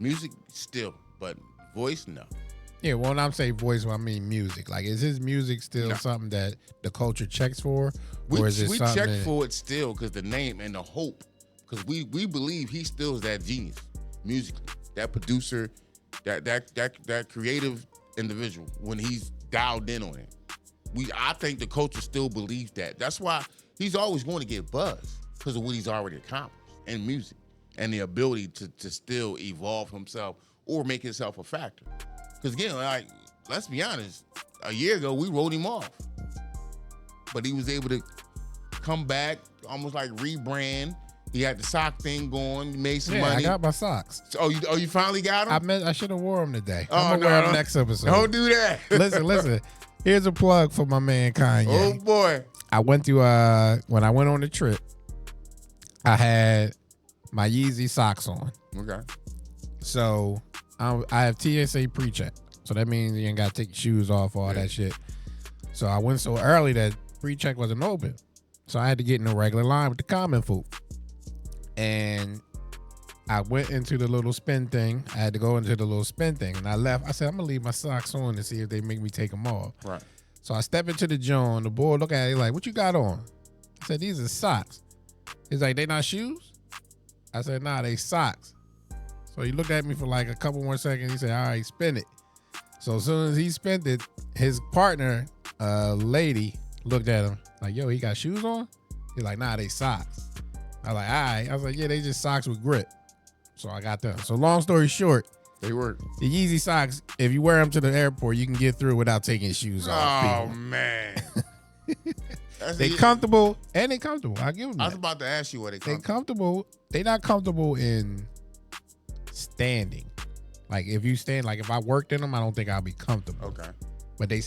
B: Music still, but voice, no.
A: Yeah, well, when I'm saying voice, I mean music. Like, is his music still something that the culture checks for?
B: Or is it we check for it still because the name and the hope. Because we believe he still is that genius musically, that producer, that creative individual when he's dialed in on it. I think the culture still believes that. That's why he's always going to get buzz. because of what he's already accomplished in music and the ability to still evolve himself or make himself a factor. Because again, like, let's be honest, a year ago we wrote him off, but he was able to come back, almost like rebrand. He had the sock thing going. He made some money.
A: I got my socks.
B: So, you finally got them?
A: I should have wore them today.
B: Oh,
A: I'm gonna wear them next episode.
B: Don't do that.
A: Listen. Here's a plug for my man Kanye.
B: Oh boy.
A: I went to when I went on the trip, I had my Yeezy socks on.
B: Okay.
A: So I have TSA pre-check. So that means you ain't got to take your shoes off, all that shit. So I went so early that pre-check wasn't open. So I had to get in a regular line with the common folk. And I went into the little spin thing. I had to go into the little spin thing. And I left. I said, I'm going to leave my socks on to see if they make me take them off.
B: Right.
A: So I step into the joint. The boy look at it like, what you got on? I said, these are socks. He's like, they not shoes? I said, nah, they socks. So he looked at me for like a couple more seconds. He said, all right, spin it. So as soon as he spent it, his partner, lady, looked at him like, yo, he got shoes on? He's like, nah, they socks. I was like, all right. I was like, yeah, they just socks with grip. So I got them. So long story short,
B: they work.
A: The Yeezy socks, if you wear them to the airport, you can get through without taking your shoes off.
B: Oh, man.
A: They comfortable, and they comfortable. I give them that.
B: I was about to ask you what they
A: comfortable. They not comfortable in standing. Like if you stand, like if I worked in them, I don't think I'll be comfortable.
B: Okay.
A: But they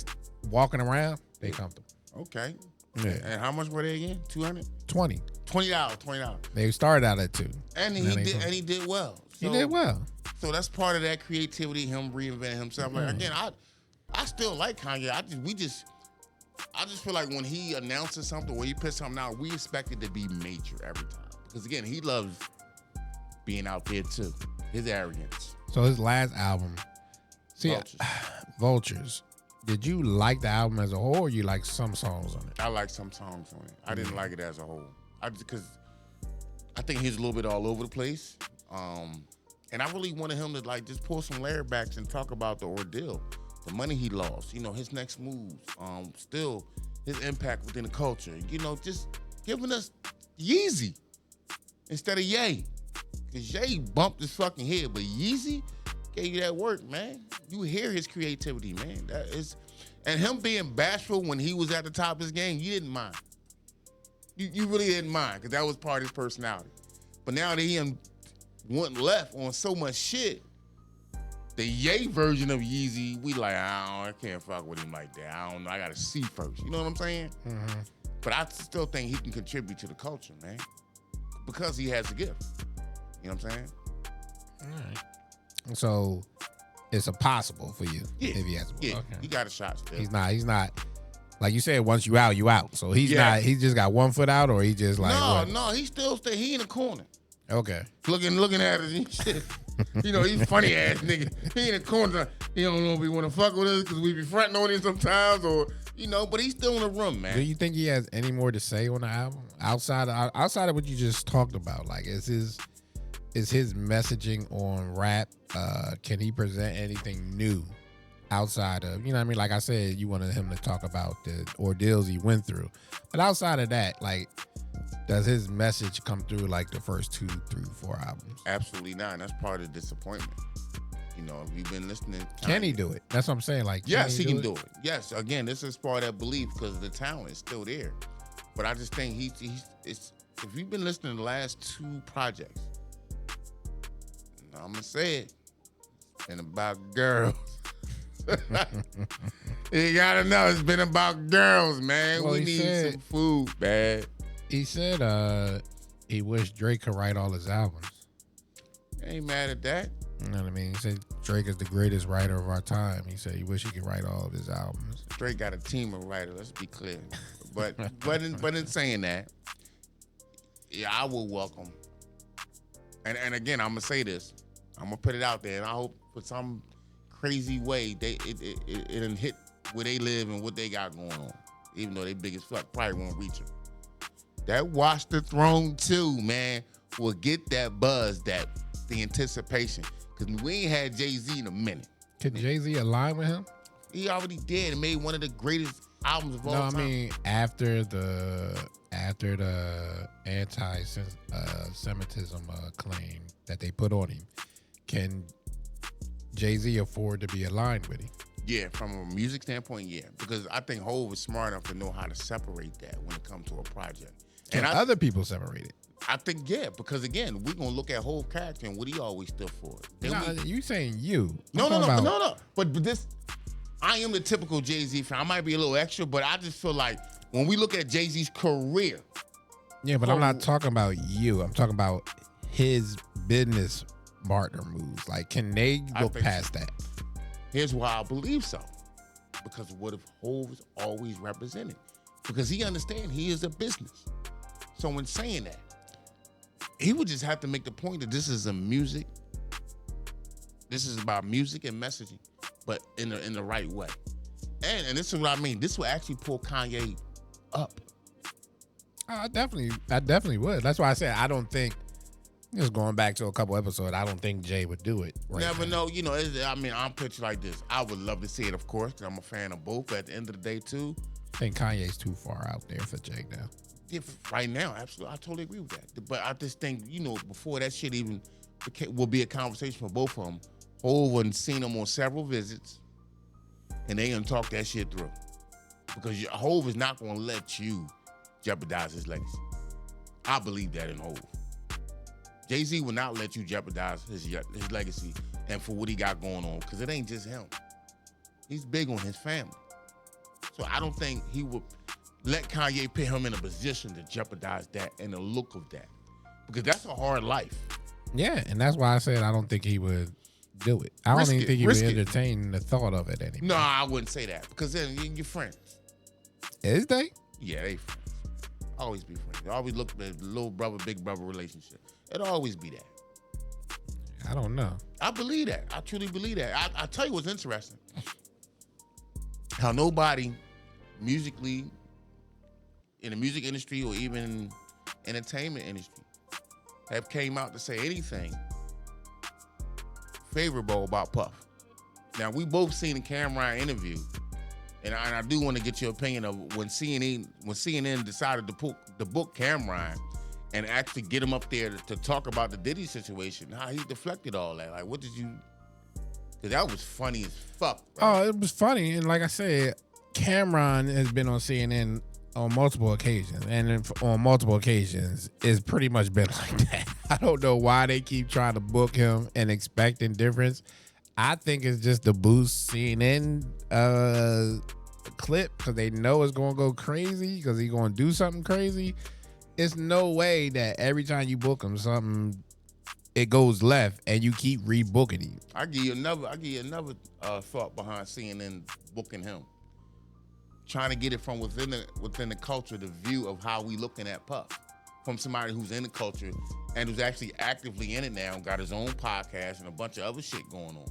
A: walking around, they comfortable.
B: Okay.
A: Yeah.
B: And how much were they again? 200?
A: $20.
B: $20.
A: They started out at $2.
B: And he did well. So,
A: he did well.
B: So that's part of that creativity, him reinventing himself. Like again, I still like Kanye. I just feel like when he announces something, when he puts something out, we expect it to be major every time. Because again, he loves being out there too. His arrogance.
A: So his last album, Vultures. Did you like the album as a whole, or you like some songs on it?
B: I like some songs on it. I didn't like it as a whole. Because I think he's a little bit all over the place. And I really wanted him to like just pull some layer backs and talk about the ordeal, the money he lost, his next moves, still his impact within the culture, just giving us Yeezy instead of Ye. Because Ye bumped his fucking head, but Yeezy gave you that work, man. You hear his creativity, man. And him being bashful when he was at the top of his game, you didn't mind. You really didn't mind, because that was part of his personality. But now that he went left on so much shit, the Ye version of Yeezy, we like, I can't fuck with him like that. I don't know. I got to see first. You know what I'm saying? Mm-hmm. But I still think he can contribute to the culture, man, because he has a gift. You know what I'm saying?
A: All right. So it's a possible for you if he has a
B: okay. He got a shot still.
A: He's not. Like you said, once you out, you out. So he's not. He just got 1 foot out, or he just like
B: no. He still stay. He in the corner.
A: Okay.
B: Looking at us and shit. He's funny ass nigga. He in the corner. He don't know if he want to fuck with us because we be fronting on him sometimes, or but he's still in the room, man.
A: Do you think he has any more to say on the album outside of what you just talked about? Like, is his messaging on rap? Can he present anything new outside of, you know what I mean? Like I said, you wanted him to talk about the ordeals he went through. But outside of that, like, does his message come through like the first 2, 3, 4 albums?
B: Absolutely not. And that's part of the disappointment. If you've been listening.
A: Can he do it? That's what I'm saying. Like,
B: yes, he can do it. Yes. Again, this is part of that belief because the talent is still there. But I just think if you've been listening to the last 2 projects, I'm going to say it, it's been about girls. You gotta know it's been about girls, man.
A: Well,
B: we need some food, man.
A: He said he wished Drake could write all his albums.
B: Ain't mad at that.
A: You know what I mean? He said Drake is the greatest writer of our time. He said he wished he could write all of his albums.
B: Drake got a team of writers, let's be clear. But in saying that, yeah, I will welcome. And again, I'm gonna say this. I'm gonna put it out there, and I hope for some crazy way it'll hit where they live and what they got going on. Even though they big as fuck, probably won't reach it. That Watch the Throne 2, man, will get that buzz, the anticipation. Because we ain't had Jay-Z in a minute.
A: Could Jay-Z align with him?
B: He already did and made one of the greatest albums of all
A: No, I
B: time.
A: mean after the anti-Semitism claim that they put on him, can Jay-Z afford to be aligned with him?
B: Yeah, from a music standpoint, yeah. Because I think Hov is smart enough to know how to separate that when it comes to a project.
A: Can
B: And
A: other people separate it?
B: I think, yeah, because again, we're going to look at Hov character and what he always stood for. Then
A: No, you saying you.
B: No.
A: I'm talking about-
B: No. But this, I am the typical Jay-Z fan. I might be a little extra, but I just feel like when we look at Jay-Z's career.
A: Yeah, but I'm not talking about you. I'm talking about his business partner moves. Like, can they look past that?
B: Here's why I believe so. Because what if Hov is always represented? Because he understands he is a business. So in saying that, he would just have to make the point that this is about music and messaging, but in the right way. And this is what I mean. This will actually pull Kanye up.
A: I definitely would. That's why I said I don't think. Just going back to a couple episodes, I don't think Jay would do it.
B: Never know. You know, I'm pictured like this. I would love to see it, of course, because I'm a fan of both. But at the end of the day, too,
A: I think Kanye's too far out there for Jay now.
B: Yeah, right now, absolutely. I totally agree with that. But I just think, before that shit even will be a conversation for both of them, Hov and seen them on several visits, and they gonna talk that shit through. Because Hov is not gonna let you jeopardize his legacy. I believe that in Hov. Jay-Z will not let you jeopardize his legacy and for what he got going on, because it ain't just him. He's big on his family. So I don't think he would let Kanye put him in a position to jeopardize that and the look of that. Because that's a hard life.
A: Yeah, and that's why I said I don't think he would do it. I don't even think he would entertain the thought of it anymore.
B: No, I wouldn't say that. Because then you're friends.
A: Is they?
B: Yeah, they friends. Always be friends. They always look at little brother, big brother relationship. It'll always be that.
A: I don't know.
B: I believe that. I truly believe that. I tell you what's interesting. How nobody musically, in the music industry or even entertainment industry, have came out to say anything favorable about Puff. Now, we both seen the Cameron interview, and I do want to get your opinion of when CNN decided to book Cameron and actually get him up there to talk about the Diddy situation, how he deflected all that. Like, what did you... Because that was funny as fuck, bro.
A: Oh, it was funny. And like I said, Cameron has been on CNN on multiple occasions. And on multiple occasions, it's pretty much been like that. I don't know why they keep trying to book him and expecting difference. I think it's just the boost CNN clip because they know it's going to go crazy because he's going to do something crazy. It's no way that every time you book him, it goes left and you keep rebooking him.
B: I give you another thought behind CNN booking him. Trying to get it from within the culture, the view of how we looking at Puff. From somebody who's in the culture and who's actually actively in it now, got his own podcast and a bunch of other shit going on.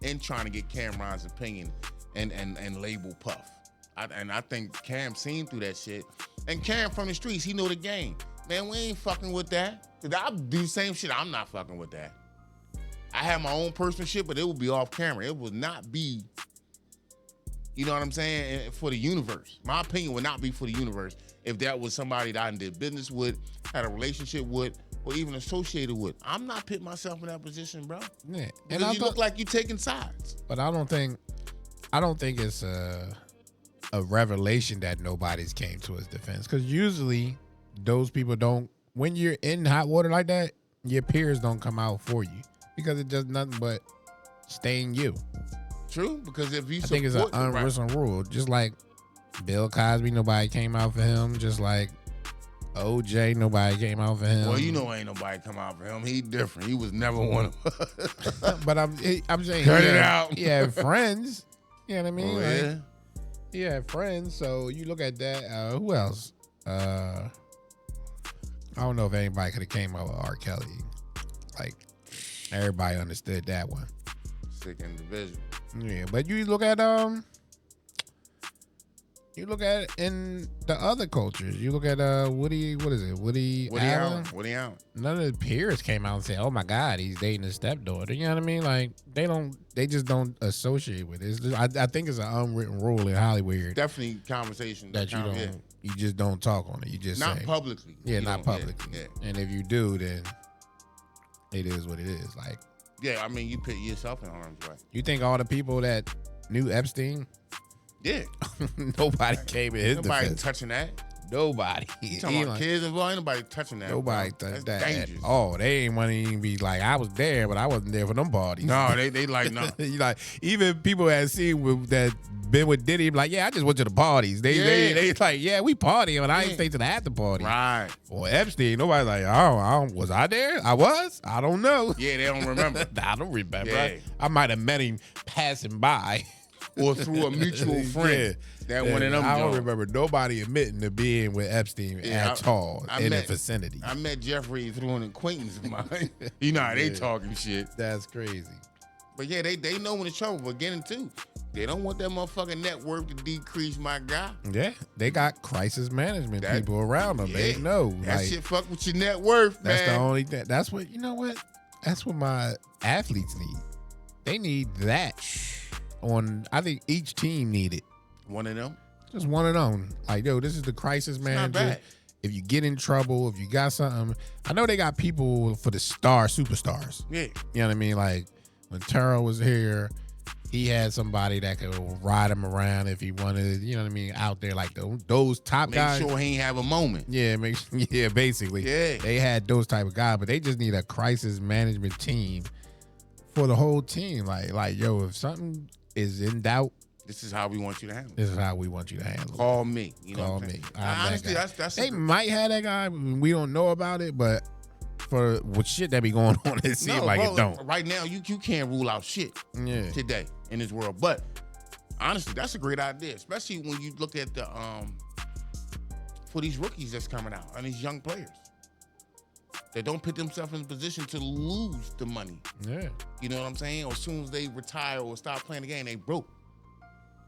B: And trying to get Cameron's opinion and label Puff. I think Cam seen through that shit. And Cam from the streets, he know the game. Man, we ain't fucking with that. Cause I do the same shit. I'm not fucking with that. I have my own personal shit, but it would be off camera. It would not be, you know what I'm saying, for the universe. My opinion would not be for the universe if that was somebody that I did business with, had a relationship with, or even associated with. I'm not putting myself in that position, bro.
A: Yeah.
B: And you look like you taking sides.
A: But I don't think it's a revelation that nobody's came to his defense. Because usually those people don't, when you're in hot water like that, your peers don't come out for you because it does nothing but stain you.
B: True, because if you
A: I think it's an unwritten rule. Just like Bill Cosby, nobody came out for him. Just like OJ, nobody came out for him.
B: Well, ain't nobody come out for him. He different. He was never one of us.
A: But I'm saying,
B: cut it out.
A: Yeah, friends. You know what I mean?
B: Oh, yeah.
A: Like, he had friends. So you look at that. Who else? I don't know if anybody could have came out with R. Kelly. Like, everybody understood that one.
B: Sick individual.
A: Yeah, but you look at You look at it in the other cultures. You look at Woody. What is it? Woody Allen.
B: Woody Allen.
A: None of the peers came out and said, "Oh my God, he's dating his stepdaughter." You know what I mean? Like they just don't associate with it. It's just, I think it's an unwritten rule in Hollywood.
B: Definitely conversation
A: that you don't. Yeah. You just don't talk on it. You just
B: not
A: say,
B: publicly.
A: Yeah, not publicly. Yeah. And if you do, then it is what it is. Like.
B: Yeah, I mean, you put yourself in harm's way.
A: You think all the people that knew Epstein?
B: Yeah.
A: Nobody came in his
B: Nobody
A: defense.
B: touching that.
A: Nobody.
B: You talking about kids involved? Ain't nobody touching that.
A: Nobody touched that.
B: Dangerous.
A: Oh, they ain't want to even be like, I was there, but I wasn't there for them parties.
B: No, they like, no.
A: You like, even people that seen that been with Diddy, like, yeah, I just went to the parties. They like, yeah, we partying, but I ain't stay to the after party.
B: Right.
A: Or Epstein, nobody like, oh, was I there? I was? I don't know.
B: Yeah, they don't remember.
A: I don't remember.
B: Yeah.
A: I might have met him passing by.
B: Or through a mutual friend. That one of them.
A: I don't remember nobody admitting to being with Epstein at all in the vicinity.
B: I met Jeffrey through an acquaintance of mine. You know how they talking shit.
A: That's crazy.
B: But yeah, they know when it's trouble. But getting too, they don't want that motherfucking net worth to decrease, my guy.
A: Yeah, they got crisis management people around them. Yeah, they know
B: that shit fuck with your net worth, man.
A: That's the only thing. That's what you know. What? That's what my athletes need. They need that. I think each team need it.
B: One of them?
A: Just one of them. Like, yo, this is the crisis manager.
B: Not bad.
A: If you get in trouble, if you got something. I know they got people for the superstars.
B: Yeah.
A: You know what I mean? Like, when Terrell was here, he had somebody that could ride him around if he wanted, you know what I mean, out there like those top guys.
B: Make sure he ain't have a moment.
A: Yeah, basically. Yeah. They had those type of guys, but they just need a crisis management team for the whole team. Like, yo, if something is in doubt,
B: this is how we want you to handle it.
A: This is how we want you to handle it.
B: Call me.
A: Call me.
B: Honestly, that's
A: they might have that guy. We don't know about it, but for what shit that be going on, it seems like it don't.
B: Right now, you can't rule out shit today in this world. But honestly, that's a great idea, especially when you look at the for these rookies that's coming out and these young players. They don't put themselves in a position to lose the money.
A: Yeah.
B: You know what I'm saying? Or as soon as they retire or stop playing the game, they broke.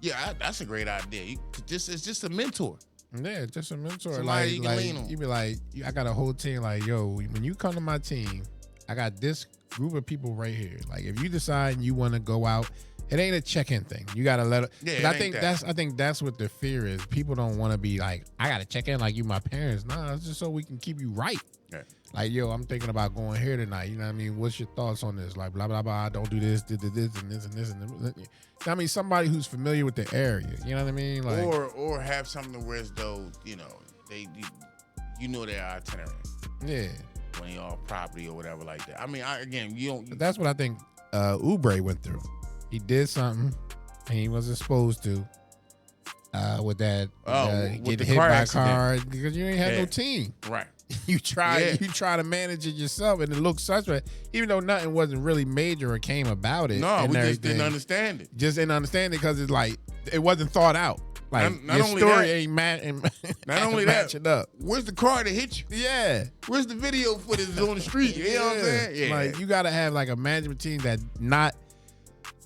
B: Yeah, that's a great idea. It's just a mentor.
A: Yeah, just a mentor.
B: Somebody you can lean on.
A: You be like, I got a whole team. Like, yo, when you come to my team, I got this group of people right here. Like, if you decide you want to go out, it ain't a check-in thing. You gotta let it. Yeah, I think that's what the fear is. People don't want to be like, I gotta check in like you my parents. Nah, it's just so we can keep you right.
B: Yeah.
A: Like, yo, I'm thinking about going here tonight. You know what I mean? What's your thoughts on this? Like, blah, blah, blah. Don't do this, this, and this, and this, and this. I mean, somebody who's familiar with the area. You know what I mean? Like,
B: or have something where as though, you know their itinerary.
A: Yeah.
B: When you're off property or whatever like that. I mean, you don't.
A: That's what I think Oubre went through. He did something he wasn't supposed to. With that, getting hit by a car because you ain't had no team.
B: Right.
A: You try to manage it yourself, and it looks suspect. Even though nothing wasn't really major or came about it.
B: No, we just didn't understand it.
A: Just didn't understand it because it's like it wasn't thought out. Like
B: not
A: your
B: only
A: story
B: that,
A: ain't matching up.
B: Where's the car that hit you?
A: Yeah.
B: Where's the video footage on the street? You know what I'm saying? Yeah.
A: Like you got to have like a management team that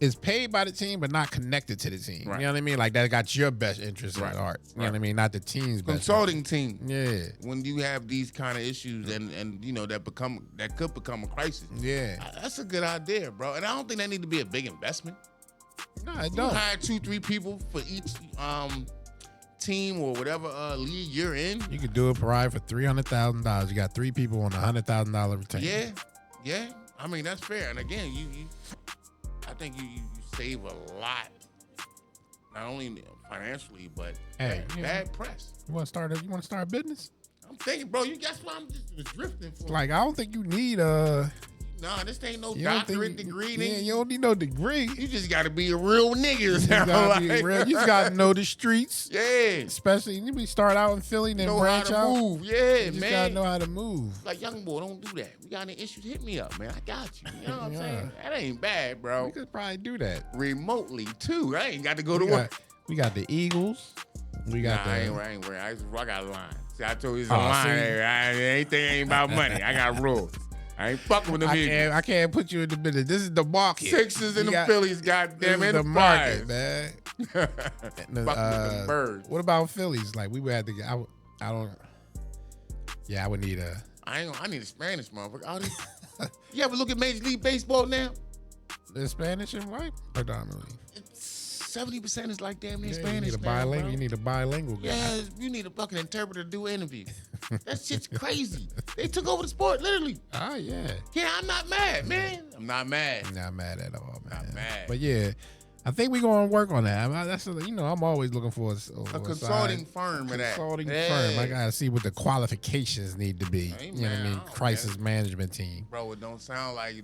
A: is paid by the team, but not connected to the team.
B: Right.
A: You know what I mean? Like that got your best interest at heart. You know what I mean? Not the team's best.
B: Consulting team.
A: Yeah.
B: When you have these kind of issues and that could become a crisis.
A: Yeah.
B: That's a good idea, bro. And I don't think that need to be a big investment.
A: No, it don't.
B: You hire 2-3 people for each team or whatever league you're in.
A: You could do it probably for $300,000. You got 3 people on $100,000 retainer.
B: Yeah. I mean, that's fair. And again, I think you save a lot, not only financially, but bad press.
A: You want to start a business?
B: I'm thinking, bro. That's why I'm just drifting for.
A: Like I don't think you need
B: Nah, this ain't no doctorate degree.
A: Yeah, you don't need no degree.
B: You just got to be a real nigga. You just
A: got to know the streets.
B: Yeah.
A: Especially, you start out in Philly, then branch out.
B: Move. Yeah,
A: you just got to know how to move.
B: Like, young boy, don't do that. We got any issues, hit me up, man. I got you. You know what I'm saying? That ain't bad, bro.
A: We could probably do that.
B: Remotely, too. I ain't got to go to work.
A: We got the Eagles. We got
B: I ain't worried. I got a line. See, I told you it's a line. Anything ain't about money. I got rules. I ain't fucking with them.
A: I can't put you in the business. This is the market.
B: Sixers and the Phillies, goddamn it.
A: The market, man.
B: Fuck with them birds.
A: What about Phillies? Like we would have to. I don't. Yeah, I would need a.
B: I need a Spanish motherfucker. You ever look at Major League Baseball now?
A: The Spanish and white predominantly.
B: 70% is like damn near Spanish.
A: You need a bilingual. You need a bilingual guy.
B: Yeah, you need a fucking interpreter to do an interview. That shit's crazy. They took over the sport, literally.
A: Oh yeah.
B: Yeah, I'm not mad, man. I'm not mad.
A: I'm not mad at all, man.
B: Not mad.
A: But yeah, I think we're gonna work on that. That's I'm always looking for
B: a consulting firm.
A: Consulting firm. I gotta see what the qualifications need to be.
B: Hey,
A: you know what I mean? Crisis management team.
B: Bro, it don't sound like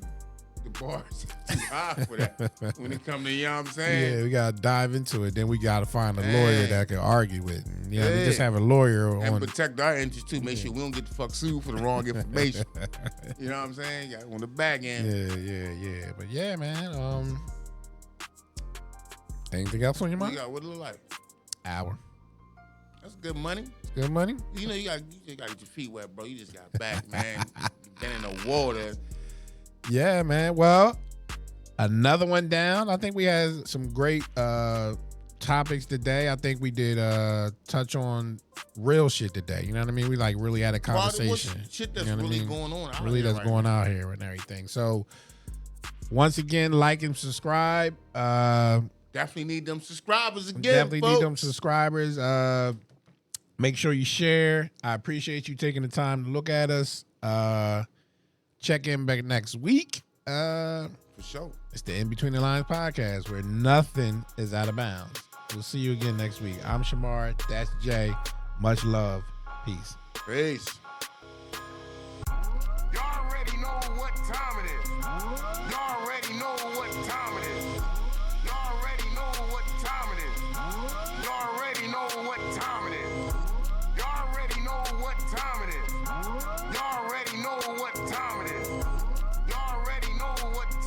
B: the bars too high for that when it come to, you know what I'm saying?
A: Yeah, we gotta dive into it. Then we gotta find a lawyer that can argue with. And, you know, we just have a lawyer
B: and protect our interests too. Make sure we don't get the fuck sued for the wrong information. You know what I'm saying? Got on the back end.
A: Yeah. But yeah, man. Anything else on your mind?
B: What it look like?
A: Hour.
B: That's good money.
A: It's good money.
B: You know, you gotta get your feet wet, bro. You just got back, man. Been in the water.
A: Yeah, man. Well, another one down. I think we had some great topics today. I think we did touch on real shit today. You know what I mean? We like really had a conversation.
B: Shit that's really going on.
A: Really that's going out here and everything. So once again, like and subscribe.
B: Definitely need them subscribers again.
A: Definitely
B: folks.
A: need them subscribers. Make sure you share. I appreciate you taking the time to look at us. Check in back next week.
B: For sure.
A: It's the In Between the Lines podcast where nothing is out of bounds. We'll see you again next week. I'm Shamar. That's Jay. Much love. Peace.
B: Peace.